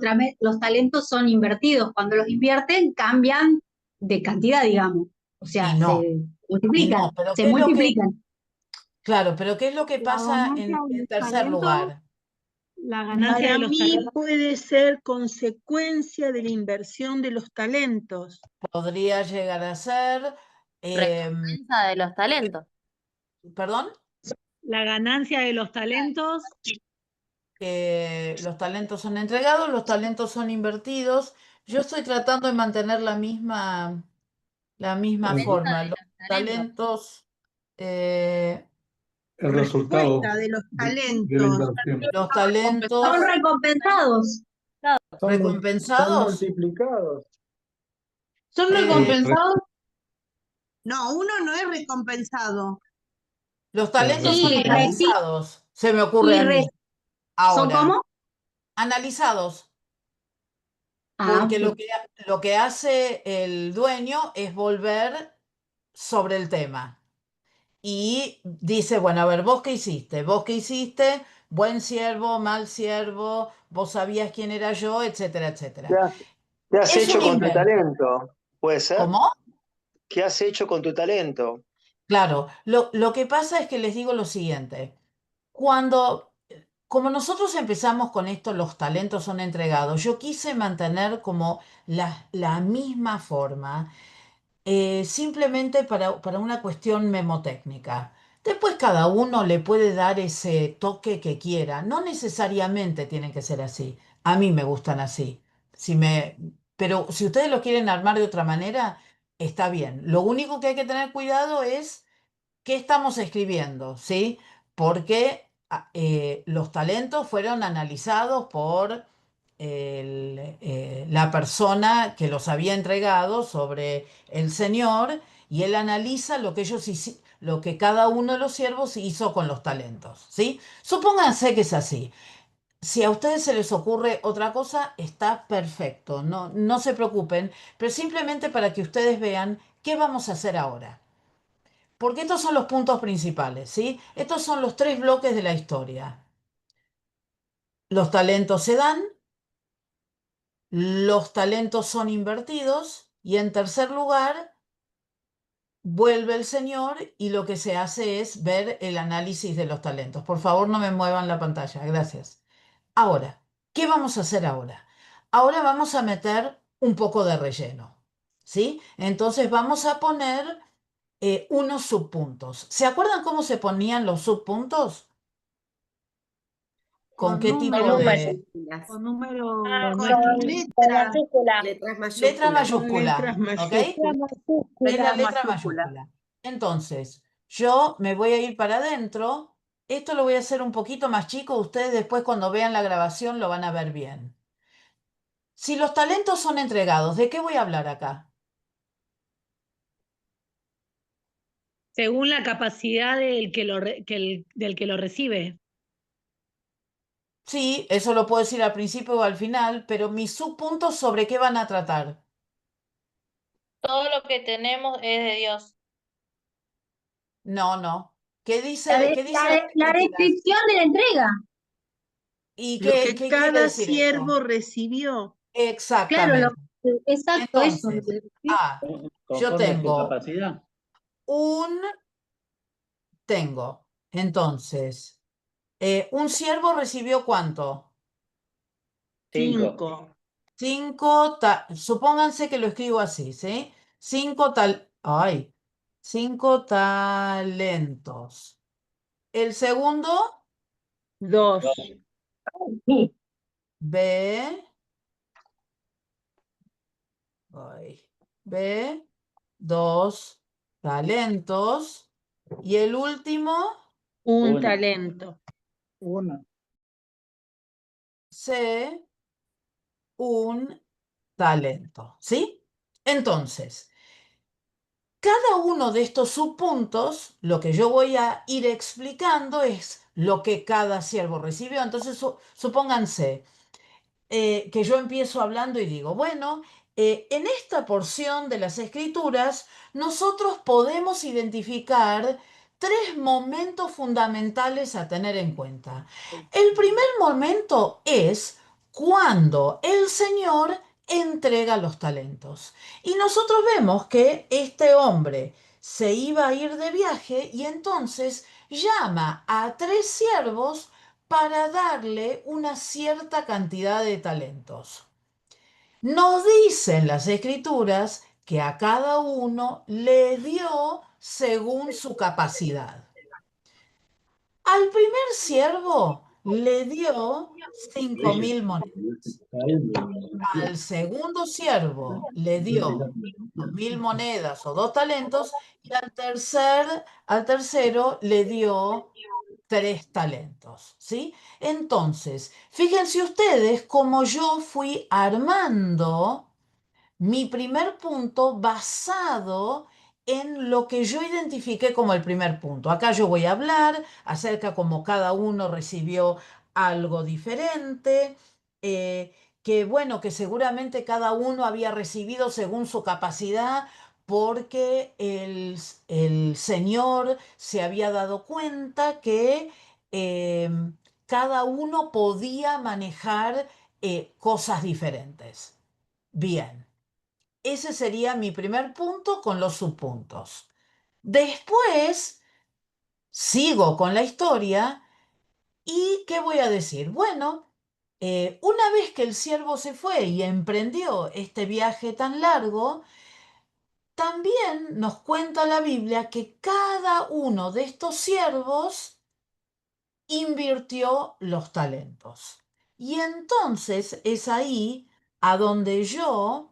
talentos son invertidos. Cuando los invierten, cambian de cantidad, digamos. O sea, Y no, se multiplican, pero se ¿qué es lo que, multiplican. claro, pero ¿qué es lo que La pasa ganancia de en los tercer talentos, lugar? la ganancia Para de los mí talentos. puede ser consecuencia de la inversión de los talentos. Podría llegar a ser, Recompensa de los talentos. perdón, La ganancia de los talentos, los talentos son entregados, los talentos son invertidos. Yo estoy tratando de mantener la misma El, forma. De Los los talentos. talentos, eh, el resultado Respuesta de los de la talentos. inversión. los talentos Son recompensados. Son recompensados, multiplicados. ¿Son eh, recompensados? No, uno no es recompensado. los talentos son Y, analizados, se me ocurre y a mí. ¿son Ahora, cómo? analizados, Ah, porque lo que hace el dueño es volver sobre el tema. Y dice, bueno, a ver, ¿vos qué hiciste? ¿Vos qué hiciste? Buen siervo, mal siervo, vos sabías quién era yo, etcétera, etcétera. ¿Qué has Es hecho un con tu invento. talento? ¿Puede ser? ¿Cómo? ¿Qué has hecho con tu talento? Claro, lo que pasa es que les digo lo siguiente. Como nosotros empezamos con esto, los talentos son entregados, yo quise mantener como la misma forma, simplemente para una cuestión memotécnica. Después cada uno le puede dar ese toque que quiera. No necesariamente tienen que ser así. A mí me gustan así. Pero si ustedes lo quieren armar de otra manera, está bien. Lo único que hay que tener cuidado es qué estamos escribiendo, ¿sí? Porque los talentos fueron analizados por la persona que los había entregado sobre el Señor y él analiza lo que lo que cada uno de los siervos hizo con los talentos, ¿sí? Supónganse que es así. Si a ustedes se les ocurre otra cosa, está perfecto, no, no se preocupen, pero simplemente para que ustedes vean qué vamos a hacer ahora. Porque estos son los puntos principales, ¿sí? Estos son los tres bloques de la historia. Los talentos se dan, los talentos son invertidos y en tercer lugar vuelve el Señor y lo que se hace es ver el análisis de los talentos. Por favor, no me muevan la pantalla, gracias. Ahora, ¿qué vamos a hacer ahora? Ahora vamos a meter un poco de relleno, ¿sí? Entonces vamos a poner unos subpuntos. ¿Se acuerdan cómo se ponían los subpuntos? ¿Con qué tipo de Con número Con Con letras. mayúscula. letra con mayúscula? letras ¿Ok? mayúsculas. Es la letra mayúscula. Entonces, yo me voy a ir para adentro. Esto lo voy a hacer un poquito más chico. Ustedes después cuando vean la grabación lo van a ver bien. Si los talentos son entregados, ¿de qué voy a hablar acá? según la capacidad del que del que lo recibe. Sí, eso lo puedo decir al principio o al final, pero mis subpuntos sobre qué van a tratar. Todo lo que tenemos es de Dios. No, no. ¿Qué dice, La, qué dice las la escrituras? descripción de la entrega. ¿Y Lo qué que quiere cada decir esto? siervo recibió. Claro, Exactamente. exacto, eso. Entonces, yo Conforme a su tengo capacidad. un, entonces, un siervo recibió ¿cuánto? 5. 5. Supónganse que lo escribo así, ¿sí? 5 talentos. El segundo, 2. B, B, 2 talentos. Y el último, Un Uno. talento. Una. C, un talento, ¿sí? Entonces, cada uno de estos subpuntos, lo que yo voy a ir explicando es lo que cada siervo recibió. Entonces, supónganse, que yo empiezo hablando y digo, bueno, en esta porción de las Escrituras nosotros podemos identificar tres momentos fundamentales a tener en cuenta. El primer momento es cuando el Señor entrega los talentos. Y nosotros vemos que este hombre se iba a ir de viaje y entonces llama a tres siervos para darle una cierta cantidad de talentos. Nos dicen las Escrituras que a cada uno le dio según su capacidad. Al primer siervo le dio 5.000 monedas. Al segundo siervo le dio 2.000 monedas o 2 talentos y al tercero le dio 3 talentos, ¿sí? Entonces, fíjense ustedes cómo yo fui armando mi primer punto basado en lo que yo identifiqué como el primer punto. Acá yo voy a hablar acerca cómo cada uno recibió algo diferente, que bueno, que seguramente cada uno había recibido según su capacidad, porque el Señor se había dado cuenta que cada uno podía manejar cosas diferentes. Bien. Ese sería mi primer punto con los subpuntos. Después sigo con la historia y ¿qué voy a decir? Bueno, una vez que el siervo se fue y emprendió este viaje tan largo, también nos cuenta la Biblia que cada uno de estos siervos invirtió los talentos. Y entonces es ahí a donde yo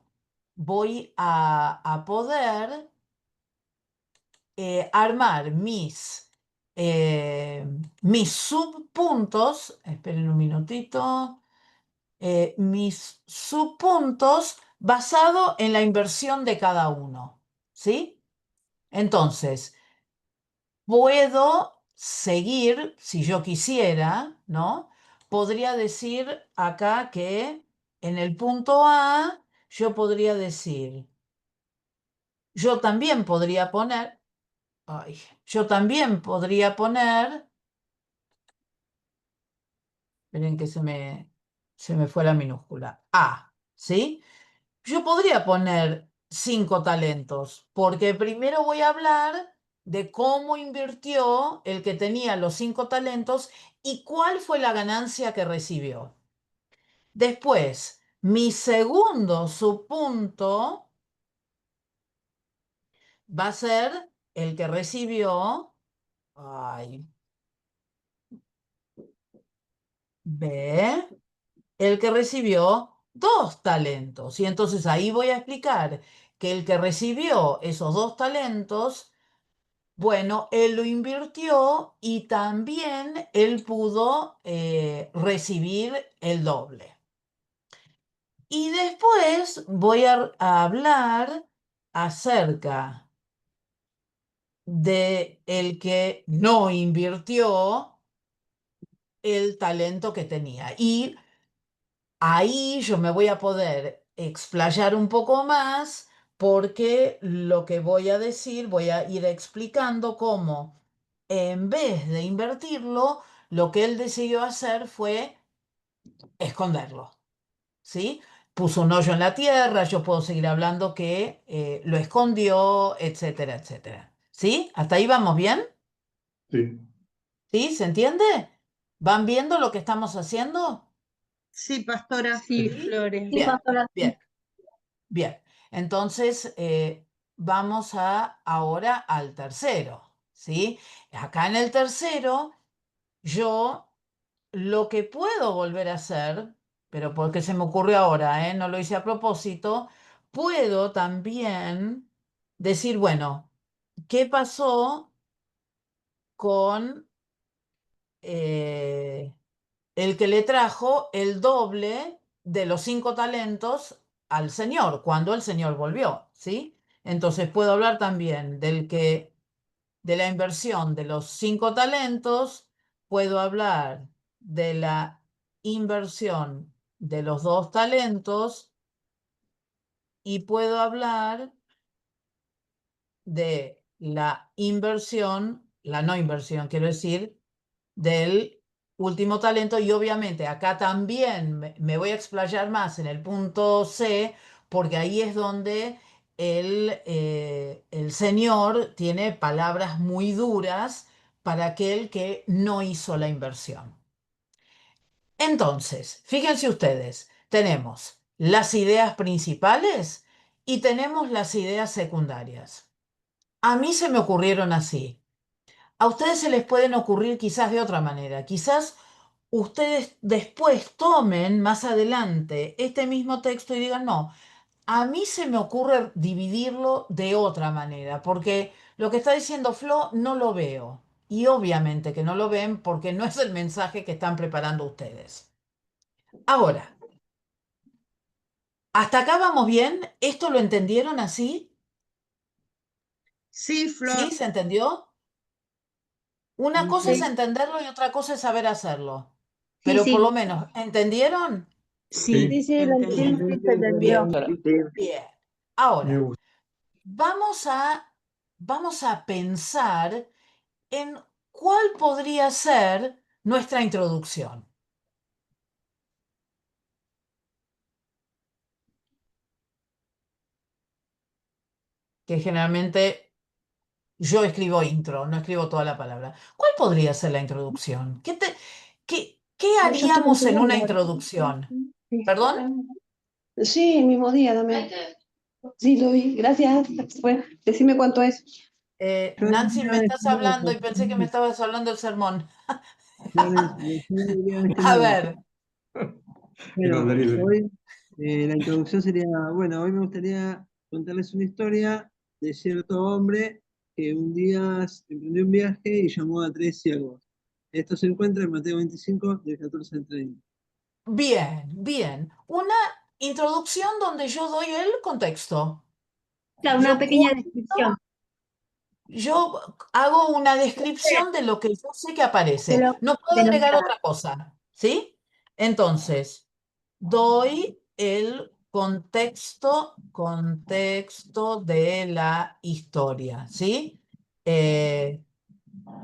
voy a poder armar mis subpuntos, esperen un minutito, mis subpuntos basado en la inversión de cada uno, ¿sí? Entonces, puedo seguir, si yo quisiera, ¿no? Podría decir acá que en el punto A, yo podría decir, yo también podría poner, ay, yo también podría poner, miren que se me fue la minúscula, A, ¿sí? Yo podría poner 5 talentos, porque primero voy a hablar de cómo invirtió el que tenía los 5 talentos y cuál fue la ganancia que recibió. Después, mi segundo subpunto va a ser el que recibió, ay, B, el que recibió 2 talentos. Y entonces ahí voy a explicar que el que recibió esos 2 talentos, bueno, él lo invirtió y también él pudo recibir el doble. Y después voy a hablar acerca de el que no invirtió el talento que tenía. Y ahí yo me voy a poder explayar un poco más porque lo que voy a decir, voy a ir explicando cómo en vez de invertirlo, lo que él decidió hacer fue esconderlo, ¿sí? Puso un hoyo en la tierra, yo puedo seguir hablando que lo escondió, etcétera, etcétera. ¿Sí? ¿Hasta ahí vamos bien? Sí. ¿Sí? ¿Se entiende? ¿Van viendo lo que estamos haciendo? Sí, pastora. Sí, ¿Sí? Flores. Sí, Bien, pastora, sí. bien, bien. Entonces, vamos ahora al tercero, ¿sí? Acá en el tercero, yo lo que puedo volver a hacer, pero porque se me ocurrió ahora, no lo hice a propósito, puedo también decir, bueno, ¿qué pasó con el que le trajo el doble de los 5 talentos al Señor, cuando el Señor volvió, ¿sí? Entonces puedo hablar también de la inversión de los 5 talentos, puedo hablar de la inversión de los 2 talentos y puedo hablar de la inversión, la no inversión, quiero decir, del último talento, y obviamente acá también me voy a explayar más en el punto C, porque ahí es donde el Señor tiene palabras muy duras para aquel que no hizo la inversión. Entonces, fíjense ustedes, tenemos las ideas principales y tenemos las ideas secundarias. A mí se me ocurrieron así. A ustedes se les pueden ocurrir quizás de otra manera. Quizás ustedes después tomen más adelante este mismo texto y digan, no, a mí se me ocurre dividirlo de otra manera, porque lo que está diciendo Flo no lo veo. Y obviamente que no lo ven porque no es el mensaje que están preparando ustedes. Ahora, ¿hasta acá vamos bien? ¿Esto lo entendieron así? Sí, Flor. ¿Sí? ¿Se entendió? Una cosa es entenderlo y otra cosa es saber hacerlo. Sí, Pero por sí. lo menos, ¿entendieron? Sí. Sí, sí, lo Entendí. entiendo, se entendió. Bien, Bien. bien. Me Ahora, gusta. vamos a pensar en cuál podría ser nuestra introducción. Que generalmente yo escribo intro, no escribo toda la palabra. ¿Cuál podría ser la introducción? ¿Qué haríamos en una introducción? ¿Perdón? Sí, el mismo día también. Sí, lo vi. Gracias. Bueno, decime cuánto es. Nancy, me estás hablando y pensé que me estabas hablando del sermón. A ver, Bueno, Igual, Darío. hoy la introducción sería, bueno, hoy me gustaría contarles una historia de cierto hombre que un día emprendió un viaje y llamó a 3 siervos. Esto se encuentra en Mateo 25, del 14 al 30. bien, bien. Una introducción donde yo doy el contexto. Claro, una Yo pequeña cuento, descripción. yo hago una descripción de lo que yo sé que aparece. No puedo De lo que agregar otra cosa, ¿sí? Entonces, doy el contexto de la historia, ¿sí?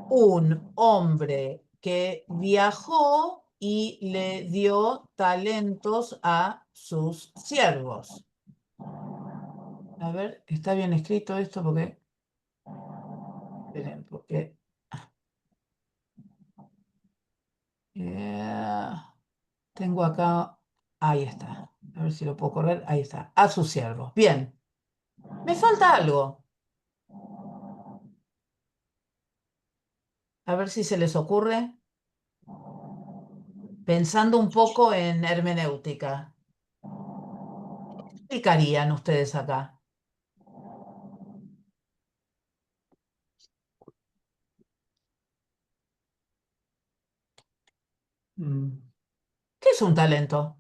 Un hombre que viajó y le dio talentos a sus siervos. A ver, ¿está bien escrito esto? Porque, esperen, porque tengo acá, ahí está. A ver si lo puedo correr, ahí está. A sus siervos. Bien. Me falta algo. A ver si se les ocurre. Pensando un poco en hermenéutica. ¿Qué explicarían ustedes acá? ¿Qué es un talento?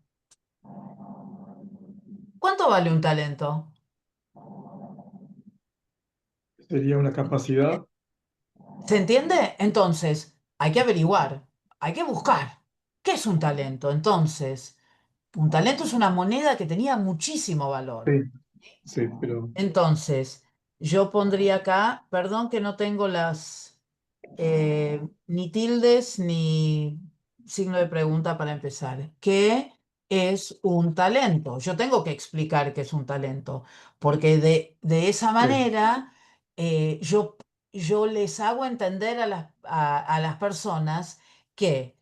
¿Cuánto vale un talento? Sería una capacidad. ¿Se entiende? Entonces, hay que averiguar, hay que buscar. ¿Qué es un talento? Entonces, un talento es una moneda que tenía muchísimo valor. Sí, sí, pero Entonces, yo pondría acá, perdón que no tengo ni tildes ni signo de pregunta para empezar. ¿Qué es un talento? Yo tengo que explicar qué es un talento, porque de esa sí, manera yo les hago entender a las personas que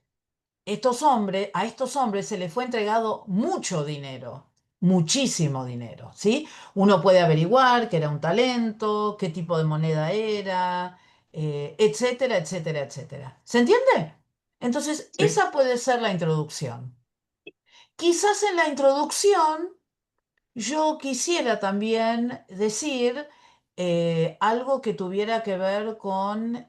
a estos hombres se les fue entregado mucho dinero, muchísimo dinero, ¿sí? Uno puede averiguar qué era un talento, qué tipo de moneda era, etcétera, etcétera, etcétera. ¿Se entiende? Entonces, sí. esa puede ser la introducción. Quizás en la introducción yo quisiera también decir algo que tuviera que ver con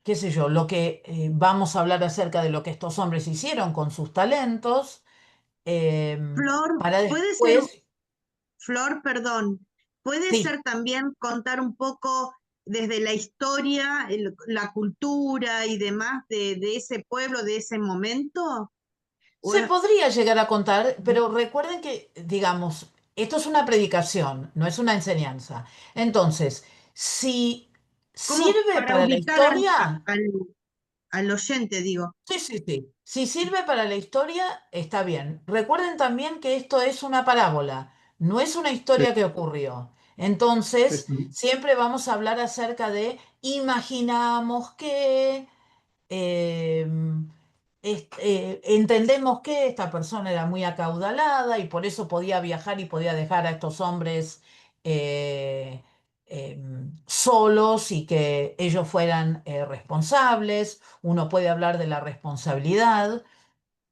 qué sé yo, lo que vamos a hablar acerca de lo que estos hombres hicieron con sus talentos, Flor, para puede ser, después, Flor, perdón, puede sí, ser también contar un poco desde la historia, la cultura y demás de ese pueblo, de ese momento? ¿O Se es- podría llegar a contar, pero recuerden que, digamos, esto es una predicación, no es una enseñanza. Entonces, si como sirve para para la ubicar historia, al oyente, digo? sí, sí, sí. Si sirve para la historia, está bien. Recuerden también que esto es una parábola, no es una Sí, historia que ocurrió. Entonces, es- siempre vamos a hablar acerca de imaginamos que, eh, entendemos que esta persona era muy acaudalada y por eso podía viajar y podía dejar a estos hombres eh, solos y que ellos fueran responsables. Uno puede hablar de la responsabilidad.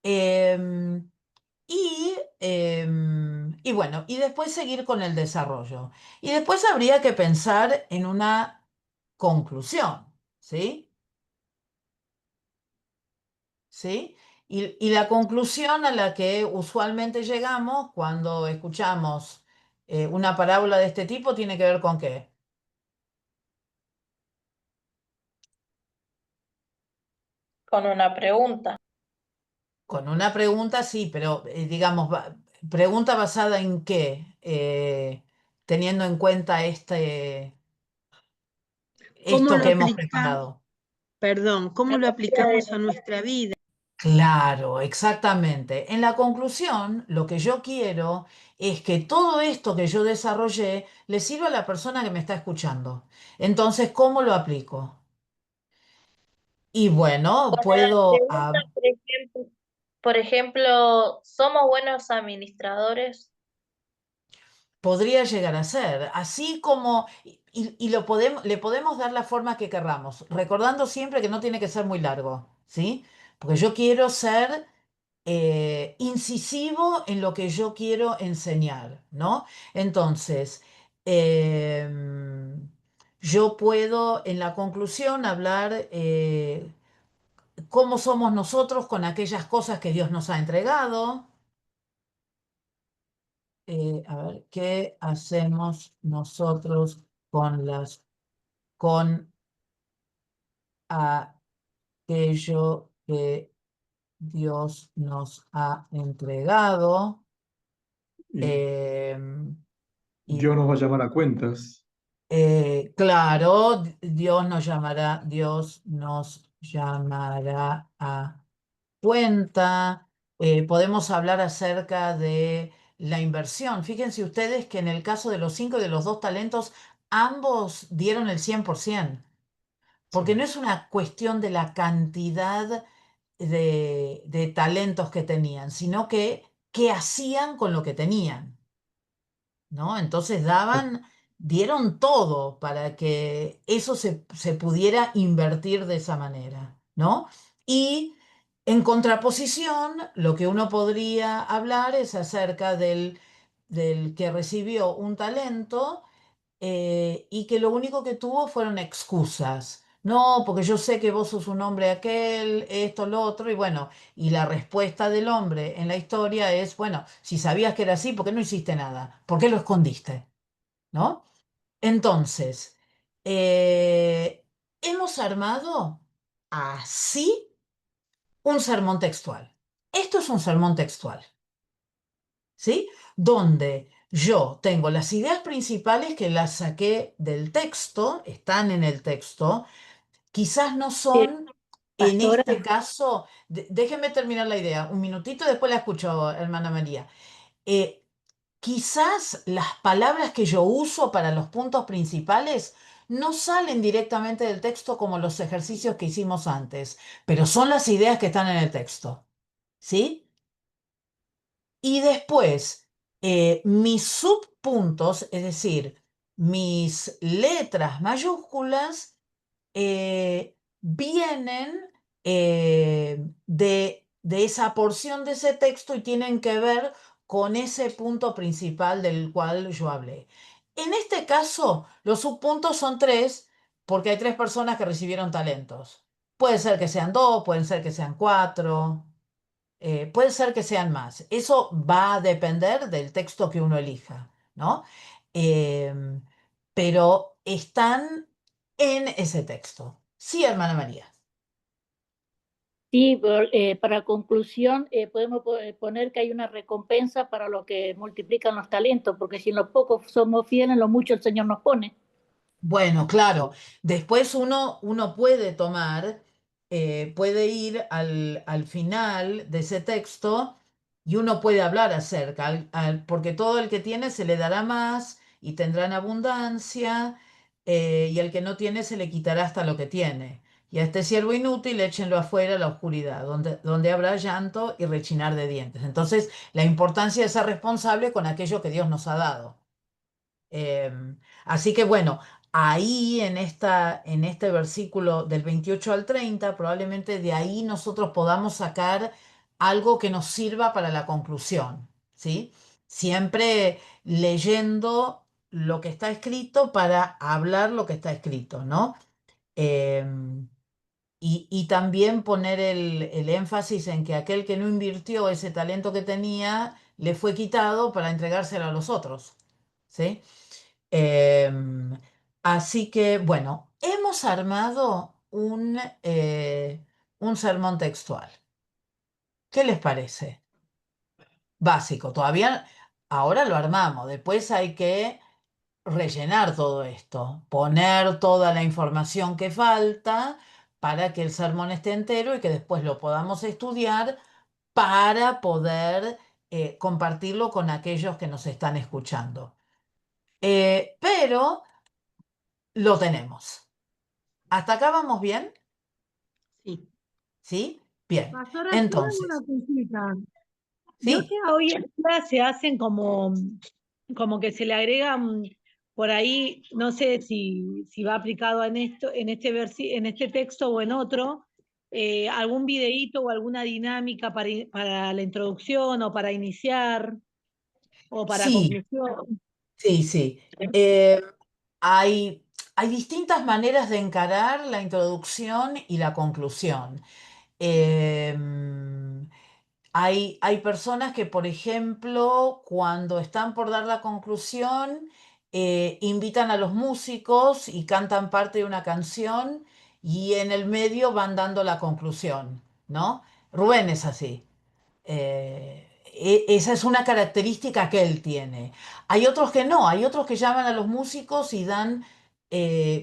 em, y bueno, y después seguir con el desarrollo. Y después habría que pensar en una conclusión, ¿sí? ¿Sí? Y la conclusión a la que usualmente llegamos cuando escuchamos una parábola de este tipo tiene que ver con qué. Con una pregunta. Con una pregunta, sí, pero digamos, pregunta basada en qué, teniendo en cuenta ¿Cómo esto lo que hemos aplicamos? preparado. Perdón, ¿cómo lo aplicamos a nuestra vida? Claro, exactamente. En la conclusión, lo que yo quiero es que todo esto que yo desarrollé le sirva a la persona que me está escuchando. Entonces, ¿cómo lo aplico? Y bueno, Con la puedo, pregunta, por ejemplo, ¿somos buenos administradores? podría llegar a ser, así como, y lo podemos, le podemos dar la forma que querramos, recordando siempre que no tiene que ser muy largo, ¿sí? Porque yo quiero ser incisivo en lo que yo quiero enseñar, ¿no? Entonces, yo puedo en la conclusión hablar cómo somos nosotros con aquellas cosas que Dios nos ha entregado. A ver, ¿qué hacemos nosotros con aquello que Dios nos ha entregado? y Em, y Dios nos va a llamar a cuentas. Claro, Dios nos llamará a cuenta. Podemos hablar acerca de la inversión. Fíjense ustedes que en el caso de los 5 y de los 2 talentos, ambos dieron el 100%, porque Sí. no es una cuestión de la cantidad de talentos que tenían, sino que qué hacían con lo que tenían. ¿No? Entonces dieron todo para que eso se pudiera invertir de esa manera, ¿no? Y en contraposición, lo que uno podría hablar es acerca del que recibió un talento y que lo único que tuvo fueron excusas. No, porque yo sé que vos sos un hombre aquel, esto, lo otro, y bueno, y la respuesta del hombre en la historia es, bueno, si sabías que era así, ¿por qué no hiciste nada? ¿Por qué lo escondiste? ¿No? Entonces, hemos armado así un sermón textual. Esto es un sermón textual, ¿sí? Donde yo tengo las ideas principales que las saqué del texto, están en el texto, quizás no son en Pastora, este caso, déjenme terminar la idea, un minutito después la escucho, hermana María. Eh, Quizás las palabras que yo uso para los puntos principales no salen directamente del texto como los ejercicios que hicimos antes, pero son las ideas que están en el texto, ¿sí? Y después, mis subpuntos, es decir, mis letras mayúsculas, vienen de esa porción de ese texto y tienen que ver con ese punto principal del cual yo hablé. En este caso, los subpuntos son tres, porque hay tres personas que recibieron talentos. Puede ser que sean dos, pueden ser que sean cuatro. Puede ser que sean más. Eso va a depender del texto que uno elija, ¿no? Em, pero están en ese texto. Sí, hermana María. Sí, para conclusión, podemos poner que hay una recompensa para los que multiplican los talentos, porque si en lo poco somos fieles, en lo mucho el Señor nos pone. Bueno, claro. Después uno puede tomar, puede ir al final de ese texto y uno puede hablar acerca, porque todo el que tiene se le dará más y tendrá en abundancia, y el que no tiene se le quitará hasta lo que tiene. Y a este siervo inútil échenlo afuera a la oscuridad, donde habrá llanto y rechinar de dientes. Entonces, la importancia de ser responsable con aquello que Dios nos ha dado. Así que bueno, ahí en este versículo del 28 al 30, probablemente de ahí nosotros podamos sacar algo que nos sirva para la conclusión, ¿sí? Siempre leyendo lo que está escrito para hablar lo que está escrito, ¿no? Em, y también poner el énfasis en que aquel que no invirtió ese talento que tenía, le fue quitado para entregárselo a los otros, ¿sí? Em, Así que, bueno, hemos armado un sermón textual. ¿Qué les parece? Básico, todavía, ahora lo armamos, después hay que rellenar todo esto, poner toda la información que falta para que el sermón esté entero y que después lo podamos estudiar para poder compartirlo con aquellos que nos están escuchando. Pero lo tenemos. ¿Hasta acá vamos bien? Sí. ¿Sí? Bien. Pastora, solo una Entonces, cosita. Vio sí, que hoy en día se hacen como que se le agregan por ahí, no sé si va aplicado en esto, en este texto o en otro, algún videíto o alguna dinámica para la introducción o para iniciar o para sí, conclusión. sí, sí. Eh, hay, hay distintas maneras de encarar la introducción y la conclusión. Em, hay personas que, por ejemplo, cuando están por dar la conclusión, invitan a los músicos y cantan parte de una canción y en el medio van dando la conclusión, ¿no? Rubén es así. Esa es una característica que él tiene. Hay otros que no, hay otros que llaman a los músicos y dan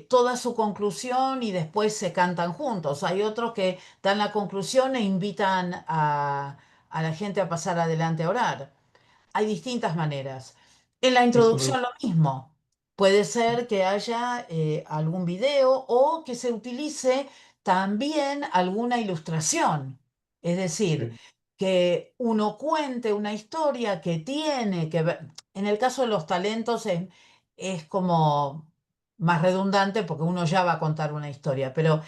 toda su conclusión y después se cantan juntos. Hay otros que dan la conclusión e invitan a la gente a pasar adelante a orar. Hay distintas maneras. En la Eso me introducción gusta. lo mismo. Puede ser que haya algún video o que se utilice también alguna ilustración. Es decir, Sí, que uno cuente una historia que tiene que ver. En el caso de los talentos es como más redundante porque uno ya va a contar una historia, pero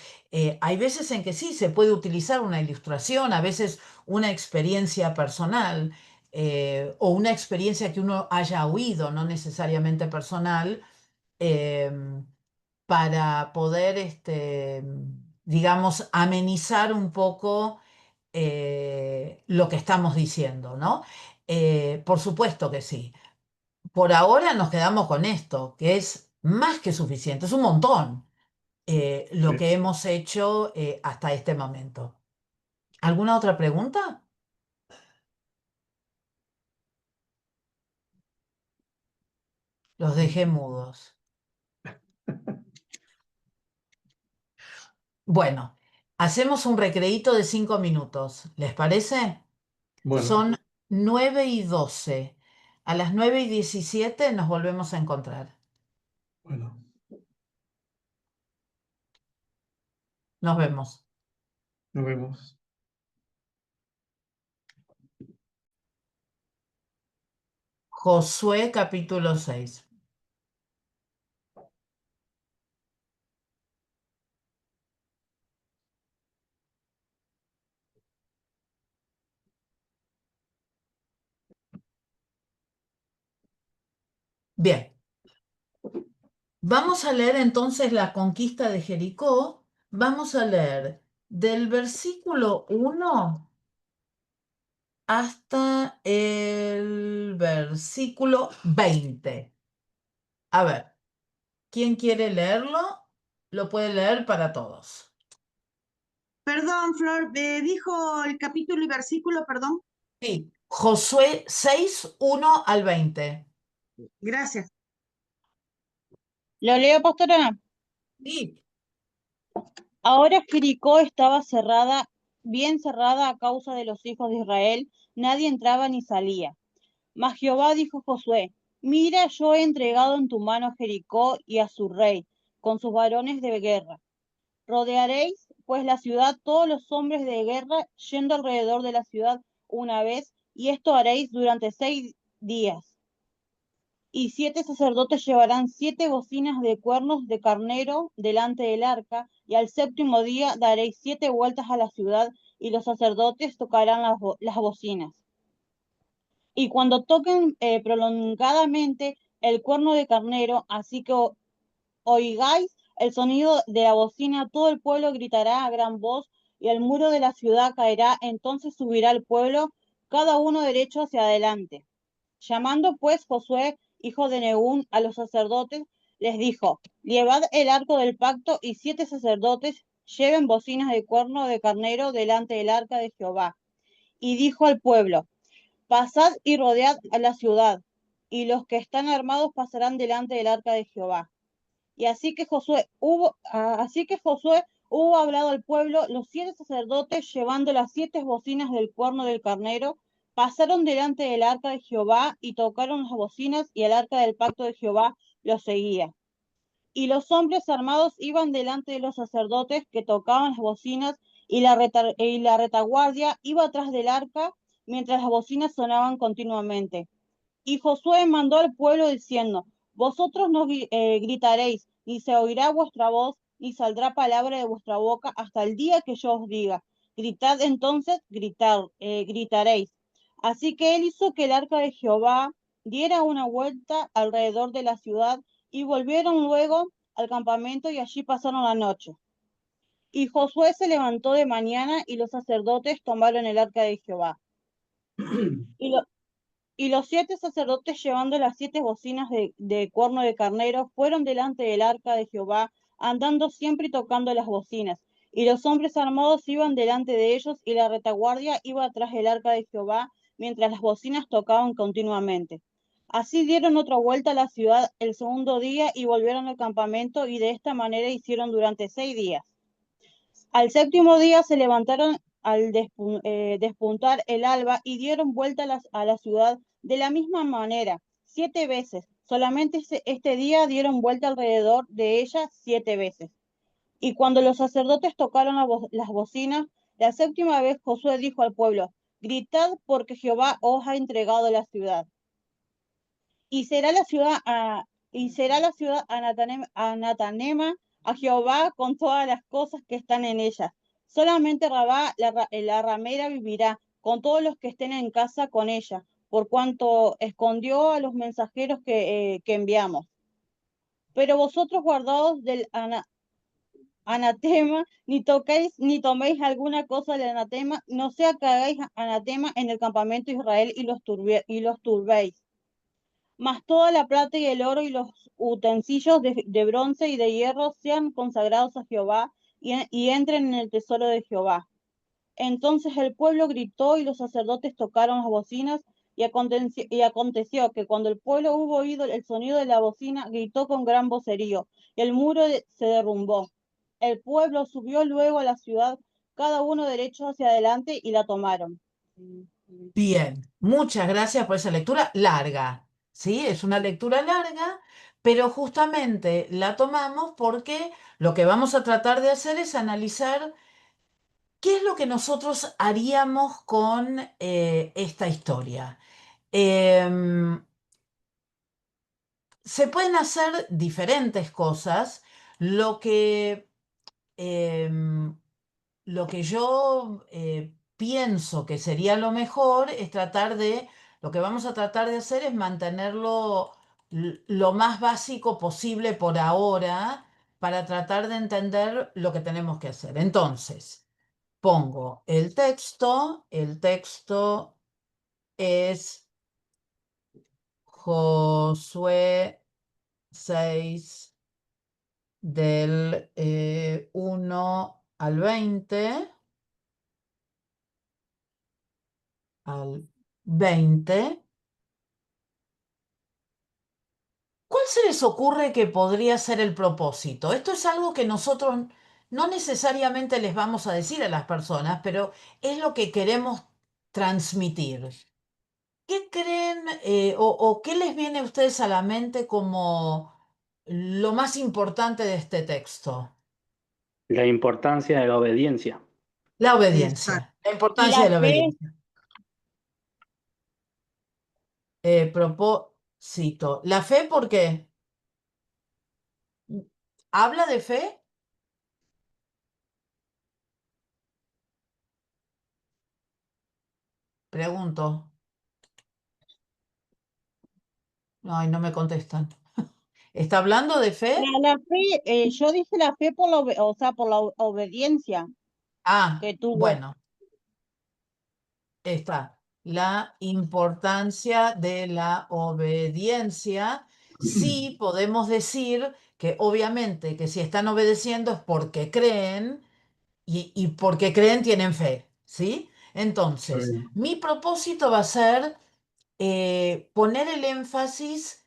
hay veces en que sí se puede utilizar una ilustración, a veces una experiencia personal, o una experiencia que uno haya oído, no necesariamente personal, em, para poder, digamos, amenizar un poco lo que estamos diciendo, ¿no? Por supuesto que sí. Por ahora nos quedamos con esto, que es más que suficiente, es un montón lo sí. que hemos hecho hasta este momento. ¿Alguna otra pregunta? Los dejé mudos. Bueno, hacemos un recreíto de 5 minutos. ¿Les parece? Bueno, Son 9:12. A las 9:17 nos volvemos a encontrar. bueno, Nos vemos. nos vemos. Josué capítulo 6. Bien, vamos a leer entonces la conquista de Jericó. Vamos a leer del versículo 1 hasta el versículo 20. A ver, ¿quién quiere leerlo? lo puede leer para todos. Perdón, Flor, dijo el capítulo y versículo, perdón. Sí, Josué 6, 1 al 20. Gracias. ¿Lo leo, pastora? Sí. Ahora Jericó estaba cerrada, bien cerrada a causa de los hijos de Israel, nadie entraba ni salía. Mas Jehová dijo a Josué: Mira, yo he entregado en tu mano a Jericó y a su rey, con sus varones de guerra. Rodearéis pues la ciudad todos los hombres de guerra, yendo alrededor de la ciudad una vez, y esto haréis durante 6 días. Y 7 sacerdotes llevarán 7 bocinas de cuernos de carnero delante del arca, y al séptimo día daréis 7 vueltas a la ciudad, y los sacerdotes tocarán las bocinas. Y cuando toquen prolongadamente el cuerno de carnero, así que oigáis el sonido de la bocina, todo el pueblo gritará a gran voz, y el muro de la ciudad caerá, entonces subirá el pueblo, cada uno derecho hacia adelante. Llamando pues Josué, hijo de Nehún, a los sacerdotes, les dijo: Llevad el arco del pacto, y 7 sacerdotes lleven bocinas de cuerno de carnero delante del arca de Jehová. Y dijo al pueblo: Pasad y rodead a la ciudad, y los que están armados pasarán delante del arca de Jehová. Y así que Josué hubo hablado al pueblo, los 7 sacerdotes, llevando las 7 bocinas del cuerno del carnero, pasaron delante del arca de Jehová y tocaron las bocinas, y el arca del pacto de Jehová los seguía. Y los hombres armados iban delante de los sacerdotes que tocaban las bocinas, y la retaguardia iba atrás del arca, mientras las bocinas sonaban continuamente. Y Josué mandó al pueblo diciendo: Vosotros no gritaréis, ni se oirá vuestra voz, ni saldrá palabra de vuestra boca hasta el día que yo os diga. Gritad entonces, gritaréis. Así que él hizo que el arca de Jehová diera una vuelta alrededor de la ciudad, y volvieron luego al campamento, y allí pasaron la noche. Y Josué se levantó de mañana, y los sacerdotes tomaron el arca de Jehová. Y los 7 sacerdotes, llevando las 7 bocinas de cuerno de carnero, fueron delante del arca de Jehová, andando siempre y tocando las bocinas. Y los hombres armados iban delante de ellos, y la retaguardia iba atrás del arca de Jehová, mientras las bocinas tocaban continuamente. Así dieron otra vuelta a la ciudad el segundo día, y volvieron al campamento, y de esta manera hicieron durante 6 días. Al séptimo día se levantaron al despuntar el alba, y dieron vuelta a la ciudad de la misma manera, 7 veces. Solamente este día dieron vuelta alrededor de ella 7 veces. Y cuando los sacerdotes tocaron las bocinas, la séptima vez, Josué dijo al pueblo: Gritad, porque Jehová os ha entregado la ciudad. Y será la ciudad anatanema a Jehová con todas las cosas que están en ella. Solamente Rabá, la ramera, vivirá, con todos los que estén en casa con ella, por cuanto escondió a los mensajeros que enviamos. Pero vosotros, guardaos del anatema, ni toquéis ni toméis alguna cosa del anatema, no sea que hagáis anatema en el campamento de Israel y los turbéis. Mas toda la plata y el oro y los utensilios de bronce y de hierro sean consagrados a Jehová, y entren en el tesoro de Jehová. Entonces el pueblo gritó, y los sacerdotes tocaron las bocinas, y aconteció que cuando el pueblo hubo oído el sonido de la bocina, gritó con gran vocerío, y el muro se derrumbó. El pueblo subió luego a la ciudad, cada uno derecho hacia adelante, y la tomaron. Bien, muchas gracias por esa lectura larga. ¿Sí? Es una lectura larga, pero justamente la tomamos porque lo que vamos a tratar de hacer es analizar qué es lo que nosotros haríamos con esta historia. Em, Se pueden hacer diferentes cosas. Lo que, em, lo que yo pienso que sería lo mejor es lo que vamos a tratar de hacer es mantenerlo lo más básico posible por ahora para tratar de entender lo que tenemos que hacer. Entonces, pongo el texto es Josué 6, del 1 al 20, al 20, ¿cuál se les ocurre que podría ser el propósito? Esto es algo que nosotros no necesariamente les vamos a decir a las personas, pero es lo que queremos transmitir. ¿Qué creen o qué les viene a ustedes a la mente como lo más importante de este texto? La importancia de la obediencia. La Exacto. obediencia, la Y importancia de la la fe, obediencia. Propósito. ¿La fe por qué? ¿Habla de fe? Pregunto. Ay, no me contestan. ¿Está hablando de fe? la fe, yo dije la fe por o sea, por la obediencia Ah, que tuvo. bueno, está. La importancia de la obediencia. Sí podemos decir que obviamente que si están obedeciendo es porque creen y porque creen tienen fe, ¿sí? Está Entonces, bien. mi propósito va a ser poner el énfasis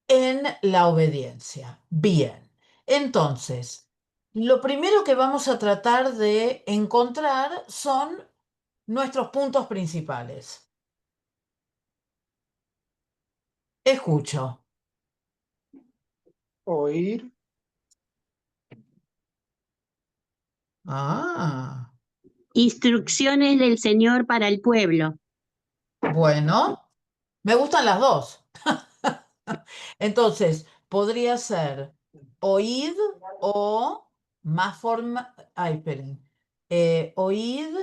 en la obediencia. Bien, entonces, lo primero que vamos a tratar de encontrar son nuestros puntos principales. Escucho. Oír, Ah, Instrucciones del Señor para el pueblo. bueno, me gustan las dos. Entonces, podría ser oíd o más forma. Ay, esperen. Oíd,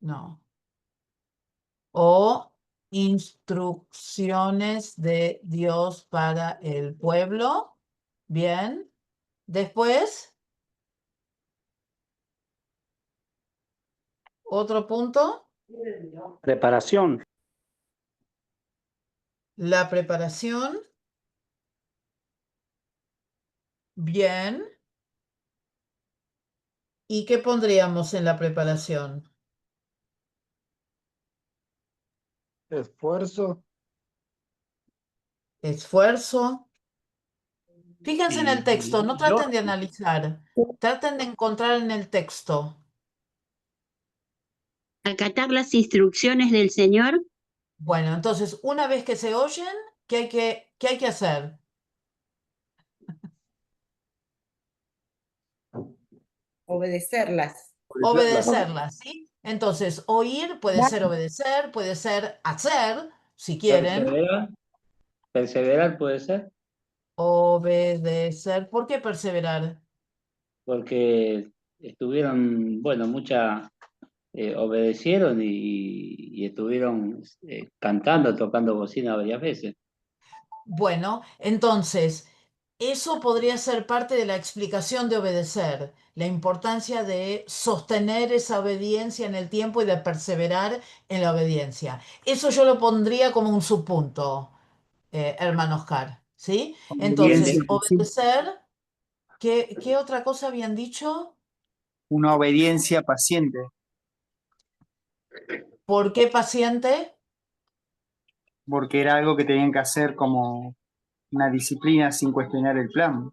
no. O instrucciones de Dios para el pueblo. Bien. Después, otro punto, Preparación. la preparación. Bien. ¿Y qué pondríamos en la preparación? esfuerzo, Esfuerzo. Fíjense en el texto, no Y traten de orden. analizar, traten de encontrar en el texto. Acatar las instrucciones del Señor. Bueno, entonces, una vez que se oyen, qué hay que hacer? Obedecerlas. Obedecerlas, ¿sí? Entonces, oír puede ser obedecer, puede ser hacer, si quieren. Perseverar. Perseverar puede ser, Obedecer. ¿Por qué perseverar? porque estuvieron, bueno, obedecieron y estuvieron cantando, tocando bocina varias veces. Bueno, entonces, eso podría ser parte de la explicación de obedecer, la importancia de sostener esa obediencia en el tiempo y de perseverar en la obediencia. Eso yo lo pondría como un subpunto, hermano Oscar, ¿sí? Obediencia, Entonces, sí. obedecer, ¿qué otra cosa habían dicho? Una obediencia paciente, ¿Por qué paciente? porque era algo que tenían que hacer como una disciplina sin cuestionar el plan.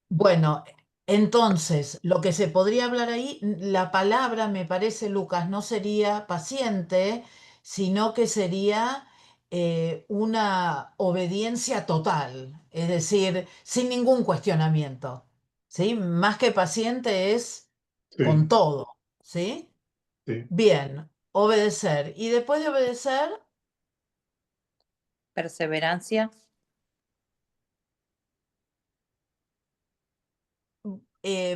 Bueno, entonces, lo que se podría hablar ahí, la palabra, me parece, Lucas, no sería paciente, sino que sería una obediencia total, es decir, sin ningún cuestionamiento, ¿sí? Más que paciente es con Sí, todo, ¿sí? sí. Bien, obedecer. Y después de obedecer, Perseverancia.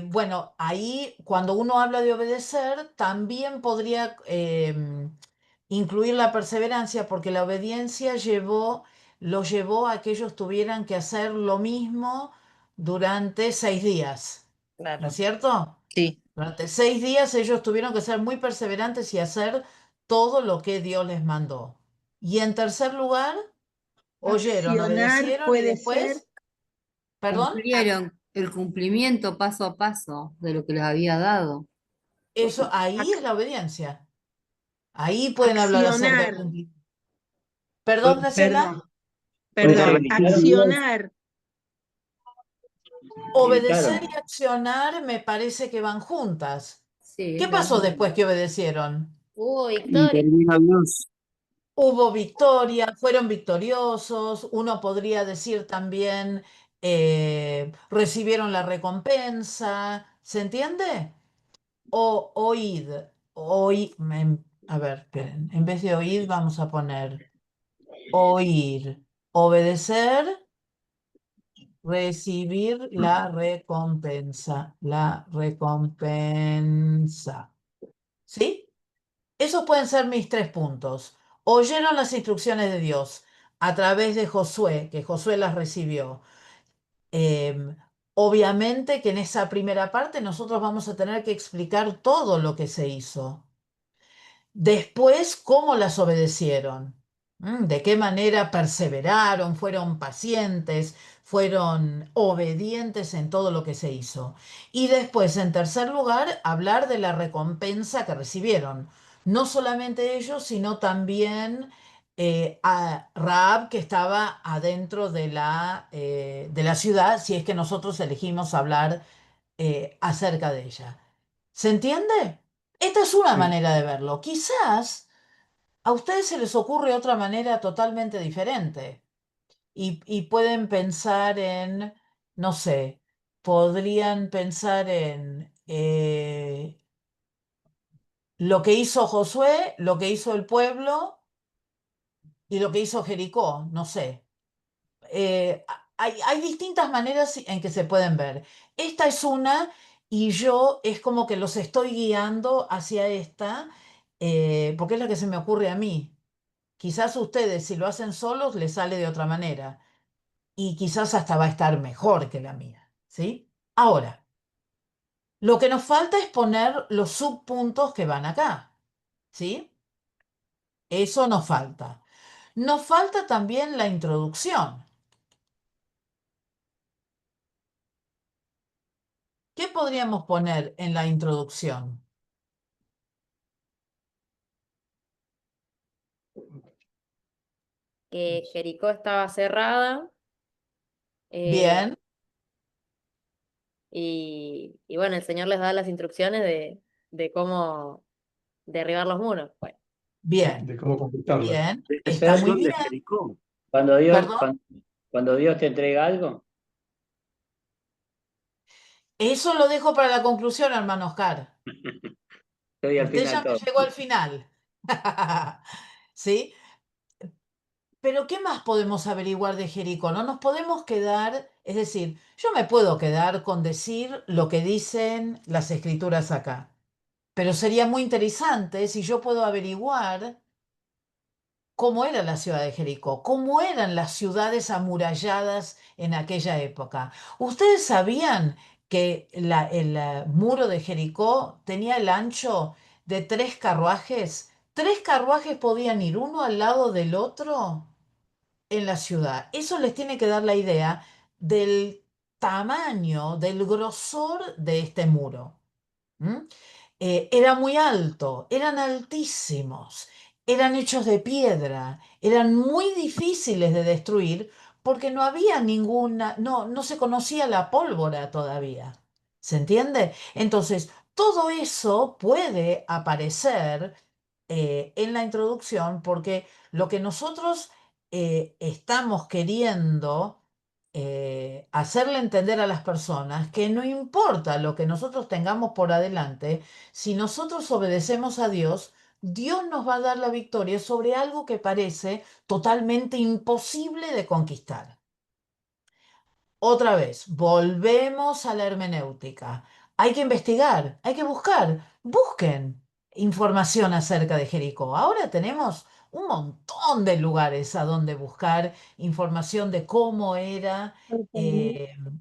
bueno, ahí cuando uno habla de obedecer, también podría incluir la perseverancia, porque la obediencia lo llevó a que ellos tuvieran que hacer lo mismo durante 6 días, ¿no Claro. es cierto? Sí. Durante 6 días ellos tuvieron que ser muy perseverantes y hacer todo lo que Dios les mandó. Y en tercer lugar, oyeron, Accionar obedecieron y puede ser después, ¿Perdón? Cumplieron el cumplimiento paso a paso de lo que les había dado. Eso, ahí es la obediencia. Ahí pueden hablar acerca del Accionar, cumplimiento. ¿Perdón, Graciela? perdón, Obedecer. accionar. Obedecer Gritaron. y accionar me parece que van juntas. Sí, ¿Qué es lo pasó mismo. después que obedecieron? Hubo victoria. Intervino Dios. Hubo victoria, fueron victoriosos, uno podría decir también recibieron la recompensa, ¿se entiende? O oíd, a ver, esperen, en vez de oíd vamos a poner oír, obedecer, recibir la recompensa, ¿sí? Esos pueden ser mis 3 puntos. Oyeron las instrucciones de Dios a través de Josué, que Josué las recibió. Em, obviamente que en esa primera parte nosotros vamos a tener que explicar todo lo que se hizo. Después, cómo las obedecieron. De qué manera perseveraron, fueron pacientes, fueron obedientes en todo lo que se hizo. Y después, en tercer lugar, hablar de la recompensa que recibieron. No solamente ellos, sino también a Rahab, que estaba adentro de la ciudad, si es que nosotros elegimos hablar acerca de ella. ¿Se entiende? Esta es una Sí. manera de verlo. Quizás a ustedes se les ocurre otra manera totalmente diferente y pueden pensar en, no sé, podrían pensar en lo que hizo Josué, lo que hizo el pueblo y lo que hizo Jericó, no sé. Hay distintas maneras en que se pueden ver. Esta es una y yo es como que los estoy guiando hacia esta, porque es la que se me ocurre a mí. Quizás ustedes, si lo hacen solos, les sale de otra manera y quizás hasta va a estar mejor que la mía, ¿sí? Ahora, lo que nos falta es poner los subpuntos que van acá, ¿sí? Eso nos falta. Nos falta también la introducción. ¿Qué podríamos poner en la introducción? Que Jericó estaba cerrada Bien, y bueno, el Señor les da las instrucciones de cómo derribar los muros. Bueno, bien, De cómo conquistarla. bien. Debe Está ser muy bien. Jericó. Cuando Dios, ¿Perdón? cuando Dios te entrega algo, Eso lo dejo para la conclusión, hermano Oscar. estoy al Usted final ya me todo. llegó al final. ¿Sí? Pero ¿qué más podemos averiguar de Jericó? No nos podemos quedar, es decir, yo me puedo quedar con decir lo que dicen las escrituras acá, pero sería muy interesante si yo puedo averiguar cómo era la ciudad de Jericó, cómo eran las ciudades amuralladas en aquella época. ¿Ustedes sabían que el muro de Jericó tenía el ancho de 3 carruajes? 3 carruajes podían ir uno al lado del otro en la ciudad. Eso les tiene que dar la idea del tamaño, del grosor de este muro. ¿Mm? Era muy alto, eran altísimos, eran hechos de piedra, eran muy difíciles de destruir porque no había ninguna, no se conocía la pólvora todavía. ¿Se entiende? Entonces, todo eso puede aparecer en la introducción porque lo que nosotros estamos queriendo hacerle entender a las personas que no importa lo que nosotros tengamos por adelante, si nosotros obedecemos a Dios, Dios nos va a dar la victoria sobre algo que parece totalmente imposible de conquistar. Otra vez, volvemos a la hermenéutica. Hay que investigar, hay que buscar. Busquen información acerca de Jericó. Ahora tenemos un montón de lugares a donde buscar información de cómo era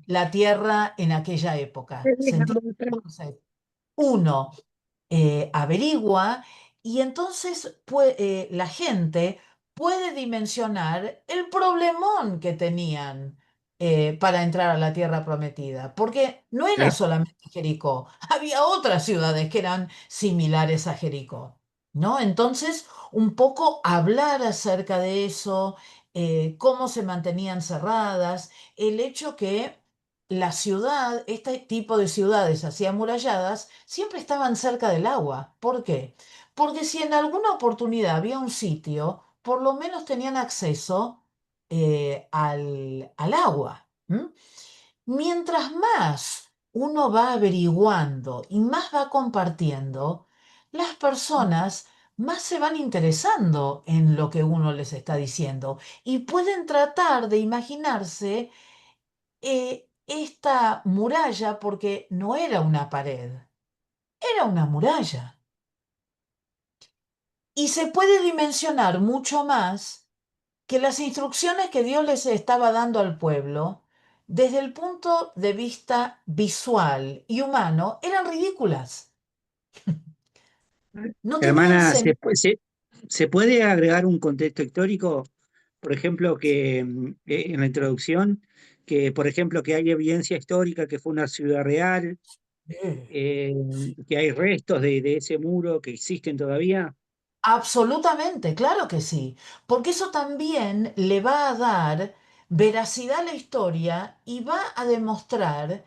la tierra en aquella época. ¿Se entiende? Entonces, uno averigua y entonces la gente puede dimensionar el problemón que tenían para entrar a la tierra prometida, porque no era solamente Jericó, había otras ciudades que eran similares a Jericó, ¿no? Entonces, un poco hablar acerca de eso, cómo se mantenían cerradas, el hecho que la ciudad, este tipo de ciudades así amuralladas, siempre estaban cerca del agua. ¿Por qué? Porque si en alguna oportunidad había un sitio, por lo menos tenían acceso al agua. ¿M? Mientras más uno va averiguando y más va compartiendo, las personas más se van interesando en lo que uno les está diciendo y pueden tratar de imaginarse esta muralla porque no era una pared, era una muralla. Y se puede dimensionar mucho más que las instrucciones que Dios les estaba dando al pueblo, desde el punto de vista visual y humano, eran ridículas. No tenían Hermana, sentido. ¿se puede agregar un contexto histórico? Por ejemplo, que en la introducción, que por ejemplo que hay evidencia histórica que fue una ciudad real, que hay restos de ese muro que existen todavía. Absolutamente, claro que sí, porque eso también le va a dar veracidad a la historia y va a demostrar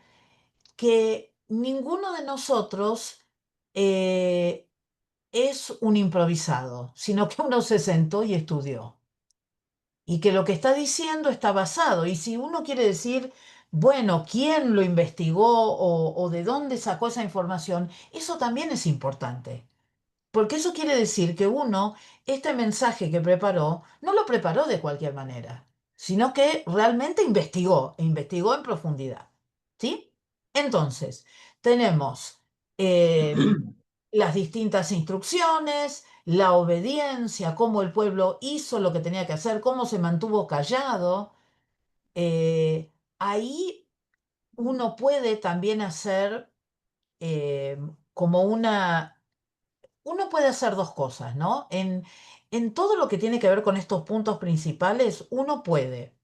que ninguno de nosotros es un improvisado, sino que uno se sentó y estudió. Y que lo que está diciendo está basado. Y si uno quiere decir, bueno, quién lo investigó o de dónde sacó esa información, eso también es importante. Porque eso quiere decir que uno, este mensaje que preparó, no lo preparó de cualquier manera, sino que realmente investigó, e investigó en profundidad. ¿Sí? Entonces, tenemos las distintas instrucciones, la obediencia, cómo el pueblo hizo lo que tenía que hacer, cómo se mantuvo callado. Ahí uno puede también hacer eh, como una... Uno puede hacer dos cosas, ¿no? En todo lo que tiene que ver con estos puntos principales, uno puede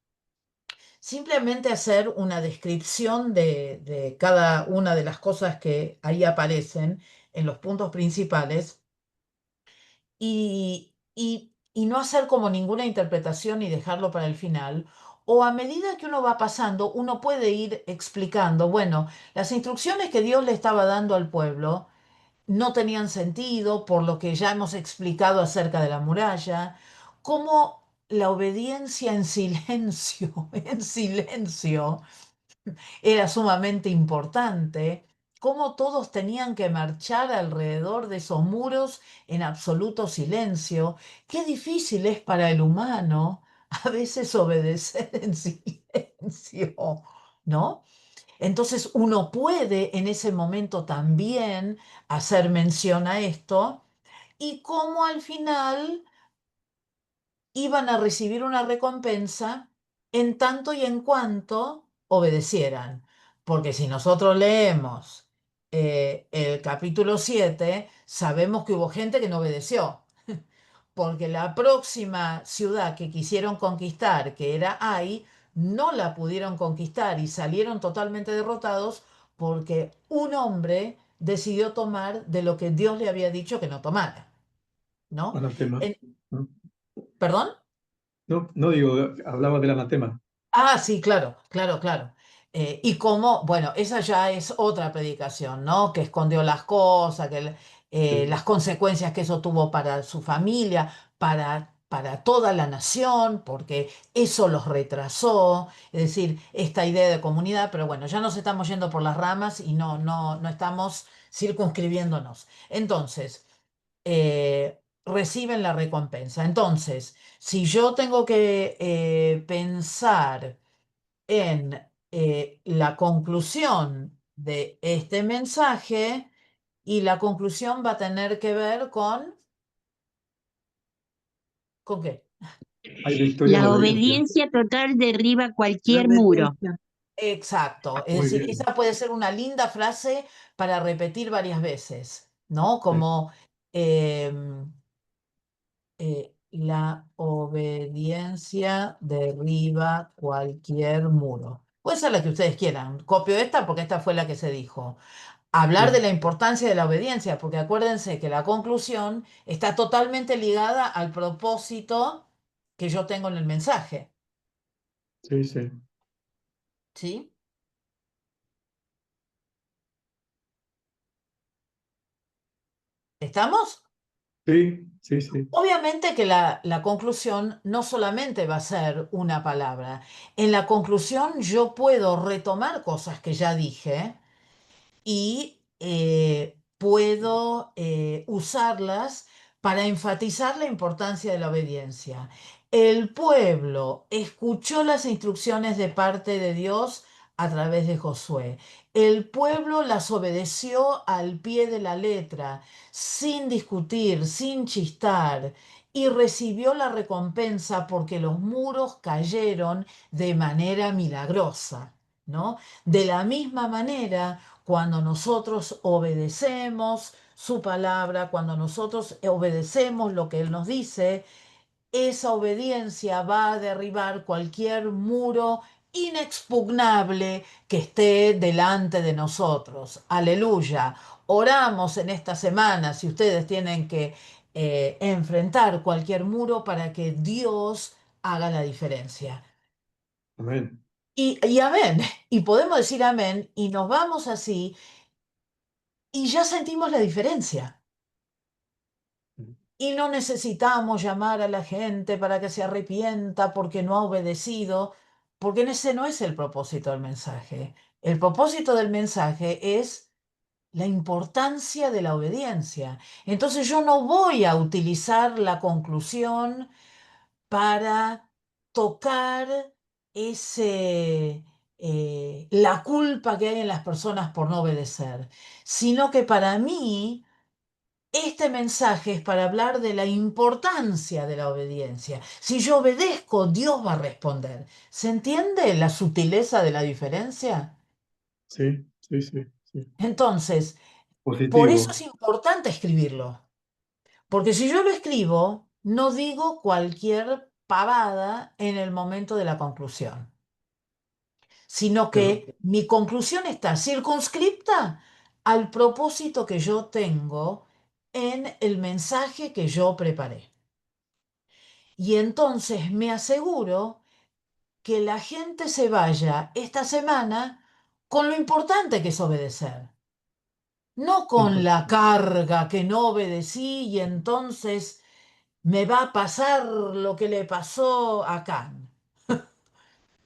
simplemente hacer una descripción de cada una de las cosas que ahí aparecen en los puntos principales y no hacer como ninguna interpretación y dejarlo para el final. O a medida que uno va pasando, uno puede ir explicando, bueno, las instrucciones que Dios le estaba dando al pueblo no tenían sentido por lo que ya hemos explicado acerca de la muralla, cómo la obediencia en silencio, en silencio, era sumamente importante, cómo todos tenían que marchar alrededor de esos muros en absoluto silencio. Qué difícil es para el humano a veces obedecer en silencio, ¿no? Entonces uno puede en ese momento también hacer mención a esto y cómo al final iban a recibir una recompensa en tanto y en cuanto obedecieran. Porque si nosotros leemos el capítulo 7, sabemos que hubo gente que no obedeció. Porque la próxima ciudad que quisieron conquistar, que era Ai, no la pudieron conquistar y salieron totalmente derrotados porque un hombre decidió tomar de lo que Dios le había dicho que no tomara, ¿no? Anatema. ¿No? ¿Perdón? No, no digo, hablaba del anatema. Ah, sí, claro, claro, claro. Y cómo, bueno, esa ya es otra predicación, ¿no? Que escondió las cosas, Sí. las consecuencias que eso tuvo para su familia, para toda la nación, porque eso los retrasó, es decir, esta idea de comunidad, pero bueno, ya nos estamos yendo por las ramas y no estamos circunscribiéndonos. Entonces, reciben la recompensa. Entonces, si yo tengo que pensar en la conclusión de este mensaje, y la conclusión va a tener que ver ¿con qué? Hay victoria en La la obediencia. obediencia total derriba La cualquier muro. obediencia. Exacto, es Muy decir, bien. esa puede ser una linda frase para repetir varias veces, ¿no? Sí. Como la obediencia obediencia derriba cualquier muro. Puede ser la que ustedes quieran. Copio esta porque esta fue la que se dijo. Hablar de Sí, la importancia de la obediencia, porque acuérdense que la conclusión está totalmente ligada al propósito que yo tengo en el mensaje. sí, sí. ¿Sí? ¿Estamos? Sí, sí, sí. Obviamente que la conclusión no solamente va a ser una palabra. En la conclusión yo puedo retomar cosas que ya dije y puedo usarlas para enfatizar la importancia de la obediencia. El pueblo escuchó las instrucciones de parte de Dios a través de Josué. El pueblo las obedeció al pie de la letra, sin discutir, sin chistar, y recibió la recompensa porque los muros cayeron de manera milagrosa, ¿no? De la misma manera, cuando nosotros obedecemos su palabra, cuando nosotros obedecemos lo que Él nos dice, esa obediencia va a derribar cualquier muro inexpugnable que esté delante de nosotros. Aleluya. Oramos en esta semana, si ustedes tienen que enfrentar cualquier muro para que Dios haga la diferencia. Amén. Y amén. Y podemos decir amén y nos vamos así y ya sentimos la diferencia. Y no necesitamos llamar a la gente para que se arrepienta porque no ha obedecido, porque ese no es el propósito del mensaje. El propósito del mensaje es la importancia de la obediencia. Entonces yo no voy a utilizar la conclusión para tocar la culpa que hay en las personas por no obedecer, sino que para mí este mensaje es para hablar de la importancia de la obediencia. Si yo obedezco, Dios va a responder. ¿Se entiende la sutileza de la diferencia? Sí, sí, sí, sí. Entonces, por eso Positivo. es importante escribirlo. Porque si yo lo escribo, no digo cualquier pavada en el momento de la conclusión, sino Pero, que mi conclusión está circunscripta al propósito que yo tengo en el mensaje que yo preparé. Y entonces me aseguro que la gente se vaya esta semana con lo importante que es obedecer, no con la carga que no obedecí y entonces me va a pasar lo que le pasó a Can,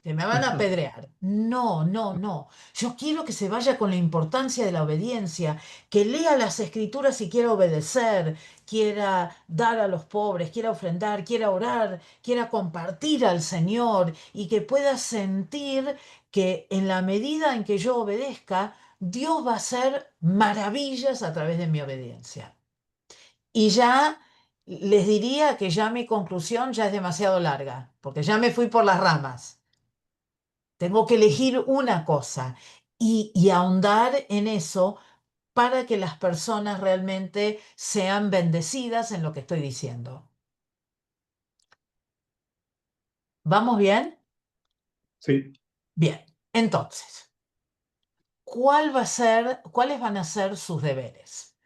que me van a apedrear. No, no, no. Yo quiero que se vaya con la importancia de la obediencia, que lea las escrituras y quiera obedecer, quiera dar a los pobres, quiera ofrendar, quiera orar, quiera compartir al Señor y que pueda sentir que en la medida en que yo obedezca, Dios va a hacer maravillas a través de mi obediencia. Y ya les diría que ya mi conclusión ya es demasiado larga, porque ya me fui por las ramas. Tengo que elegir una cosa y ahondar en eso para que las personas realmente sean bendecidas en lo que estoy diciendo. ¿Vamos bien? sí, Bien. Entonces, ¿cuáles van a ser sus deberes?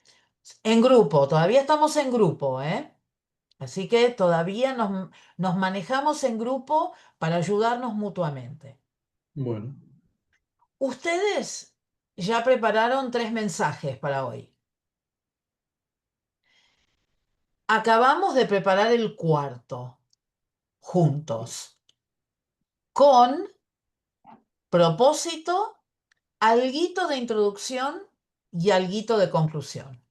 En grupo, todavía estamos en grupo, ¿eh? Así que todavía nos manejamos en grupo para ayudarnos mutuamente. bueno, Ustedes ya prepararon 3 mensajes para hoy. Acabamos de preparar el cuarto, juntos, con propósito, alguito de introducción y alguito de conclusión.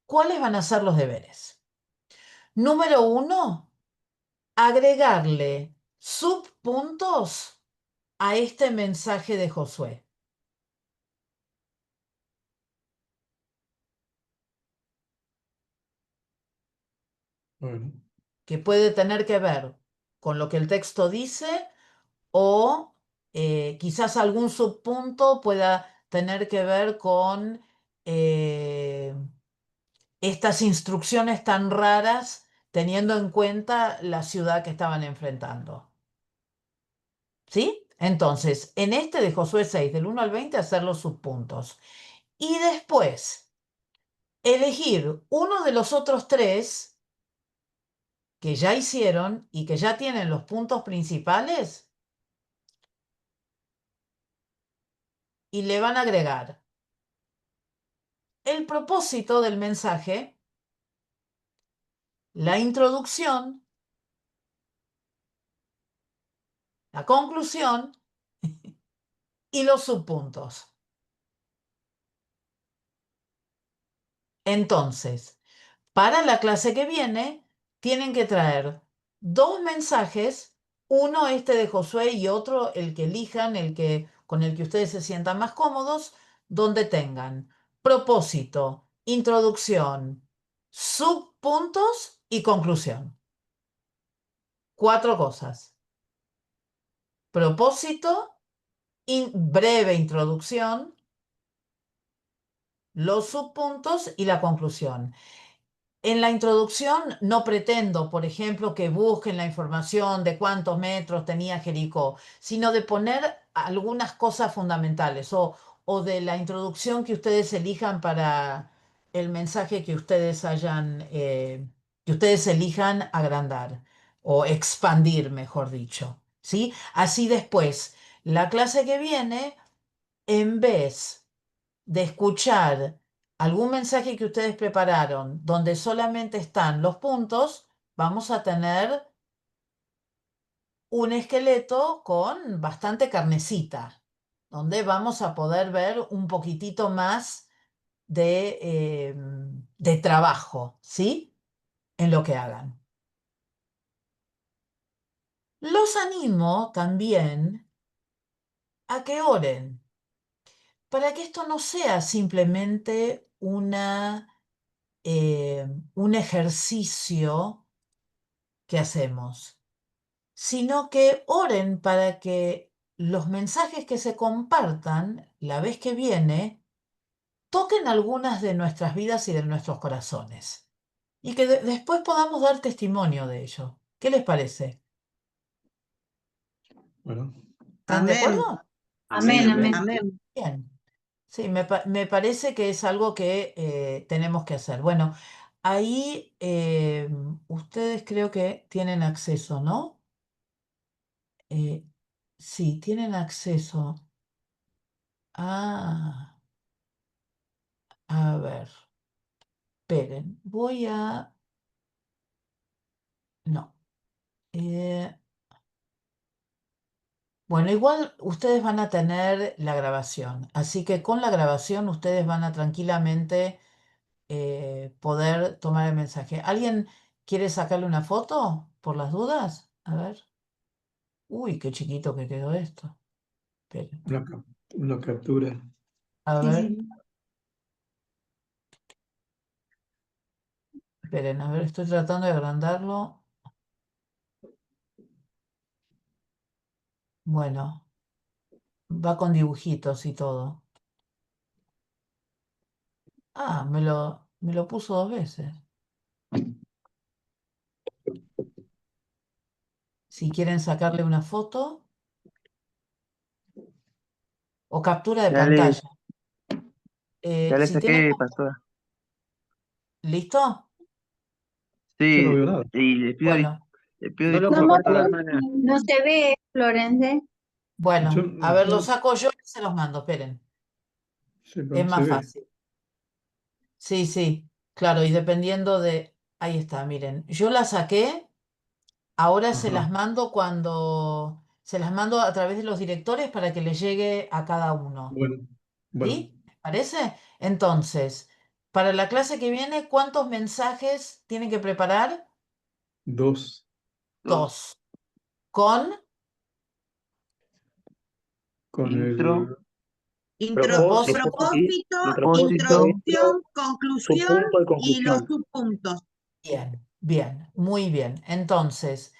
¿Cuáles van a ser los deberes? Número 1, agregarle subpuntos a este mensaje de Josué. bueno, Que puede tener que ver con lo que el texto dice o quizás algún subpunto pueda tener que ver con estas instrucciones tan raras teniendo en cuenta la ciudad que estaban enfrentando. ¿Sí? Entonces, en este de Josué 6, del 1 al 20, hacer los subpuntos. Y después, elegir uno de los otros tres que ya hicieron y que ya tienen los puntos principales y le van a agregar el propósito del mensaje, la introducción, la conclusión y los subpuntos. Entonces, para la clase que viene, tienen que traer 2 mensajes, uno este de Josué y otro el que elijan, con el que ustedes se sientan más cómodos, donde tengan propósito, introducción, subpuntos y conclusión. 4 cosas. Propósito, breve introducción, los subpuntos y la conclusión. En la introducción no pretendo, por ejemplo, que busquen la información de cuántos metros tenía Jericó, sino de poner algunas cosas fundamentales o de la introducción que ustedes elijan para el mensaje que ustedes que ustedes elijan agrandar o expandir, mejor dicho, ¿sí? Así después, la clase que viene, en vez de escuchar algún mensaje que ustedes prepararon donde solamente están los puntos, vamos a tener un esqueleto con bastante carnecita, donde vamos a poder ver un poquitito más de trabajo, ¿sí? En lo que hagan. Los animo también a que oren, para que esto no sea simplemente un ejercicio que hacemos, sino que oren para que los mensajes que se compartan la vez que viene toquen algunas de nuestras vidas y de nuestros corazones y que después podamos dar testimonio de ello. ¿Qué les parece? Bueno, ¿Están de Amén. acuerdo? Amén, amén. Amén. Bien. Sí, me parece que es algo que tenemos que hacer. Bueno, ahí ustedes creo que tienen acceso, ¿no? Sí, tienen acceso. Ah, a ver, esperen, voy a... No. Bueno, igual ustedes van a tener la grabación, así que con la grabación ustedes van a tranquilamente poder tomar el mensaje. ¿Alguien quiere sacarle una foto por las dudas? A ver. Uy, qué chiquito que quedó esto. Esperen. una captura. A Sí, ver, sí. esperen, a ver, estoy tratando de agrandarlo. Bueno, va con dibujitos y todo. Ah, me lo puso 2 veces. Si quieren sacarle una foto o captura de Ya le, pantalla. ya le Si tienen... saqué, pastora. ¿Listo? Yo no Sí, veo nada. y Bueno, le pido No lo disculpas, compartí, pastora. hermana. No se ve, Florence. bueno, Yo, a ver, lo yo- saco yo y se los mando, esperen. sí, pero Es no se más ve. fácil. Sí, sí, claro, y dependiendo de... Ahí está, miren, yo la saqué, ahora se las Ajá. mando se las mando a través de los directores para que les llegue a cada uno. Bueno, bueno, ¿Sí? ¿Les parece? Entonces, para la clase que viene, ¿cuántos mensajes tienen que preparar? 2. 2. Con Con Intro, propósito, Propósito, propósito, introducción, conclusión Subpunto y y los conclusión. subpuntos. bien, bien, muy bien. Entonces,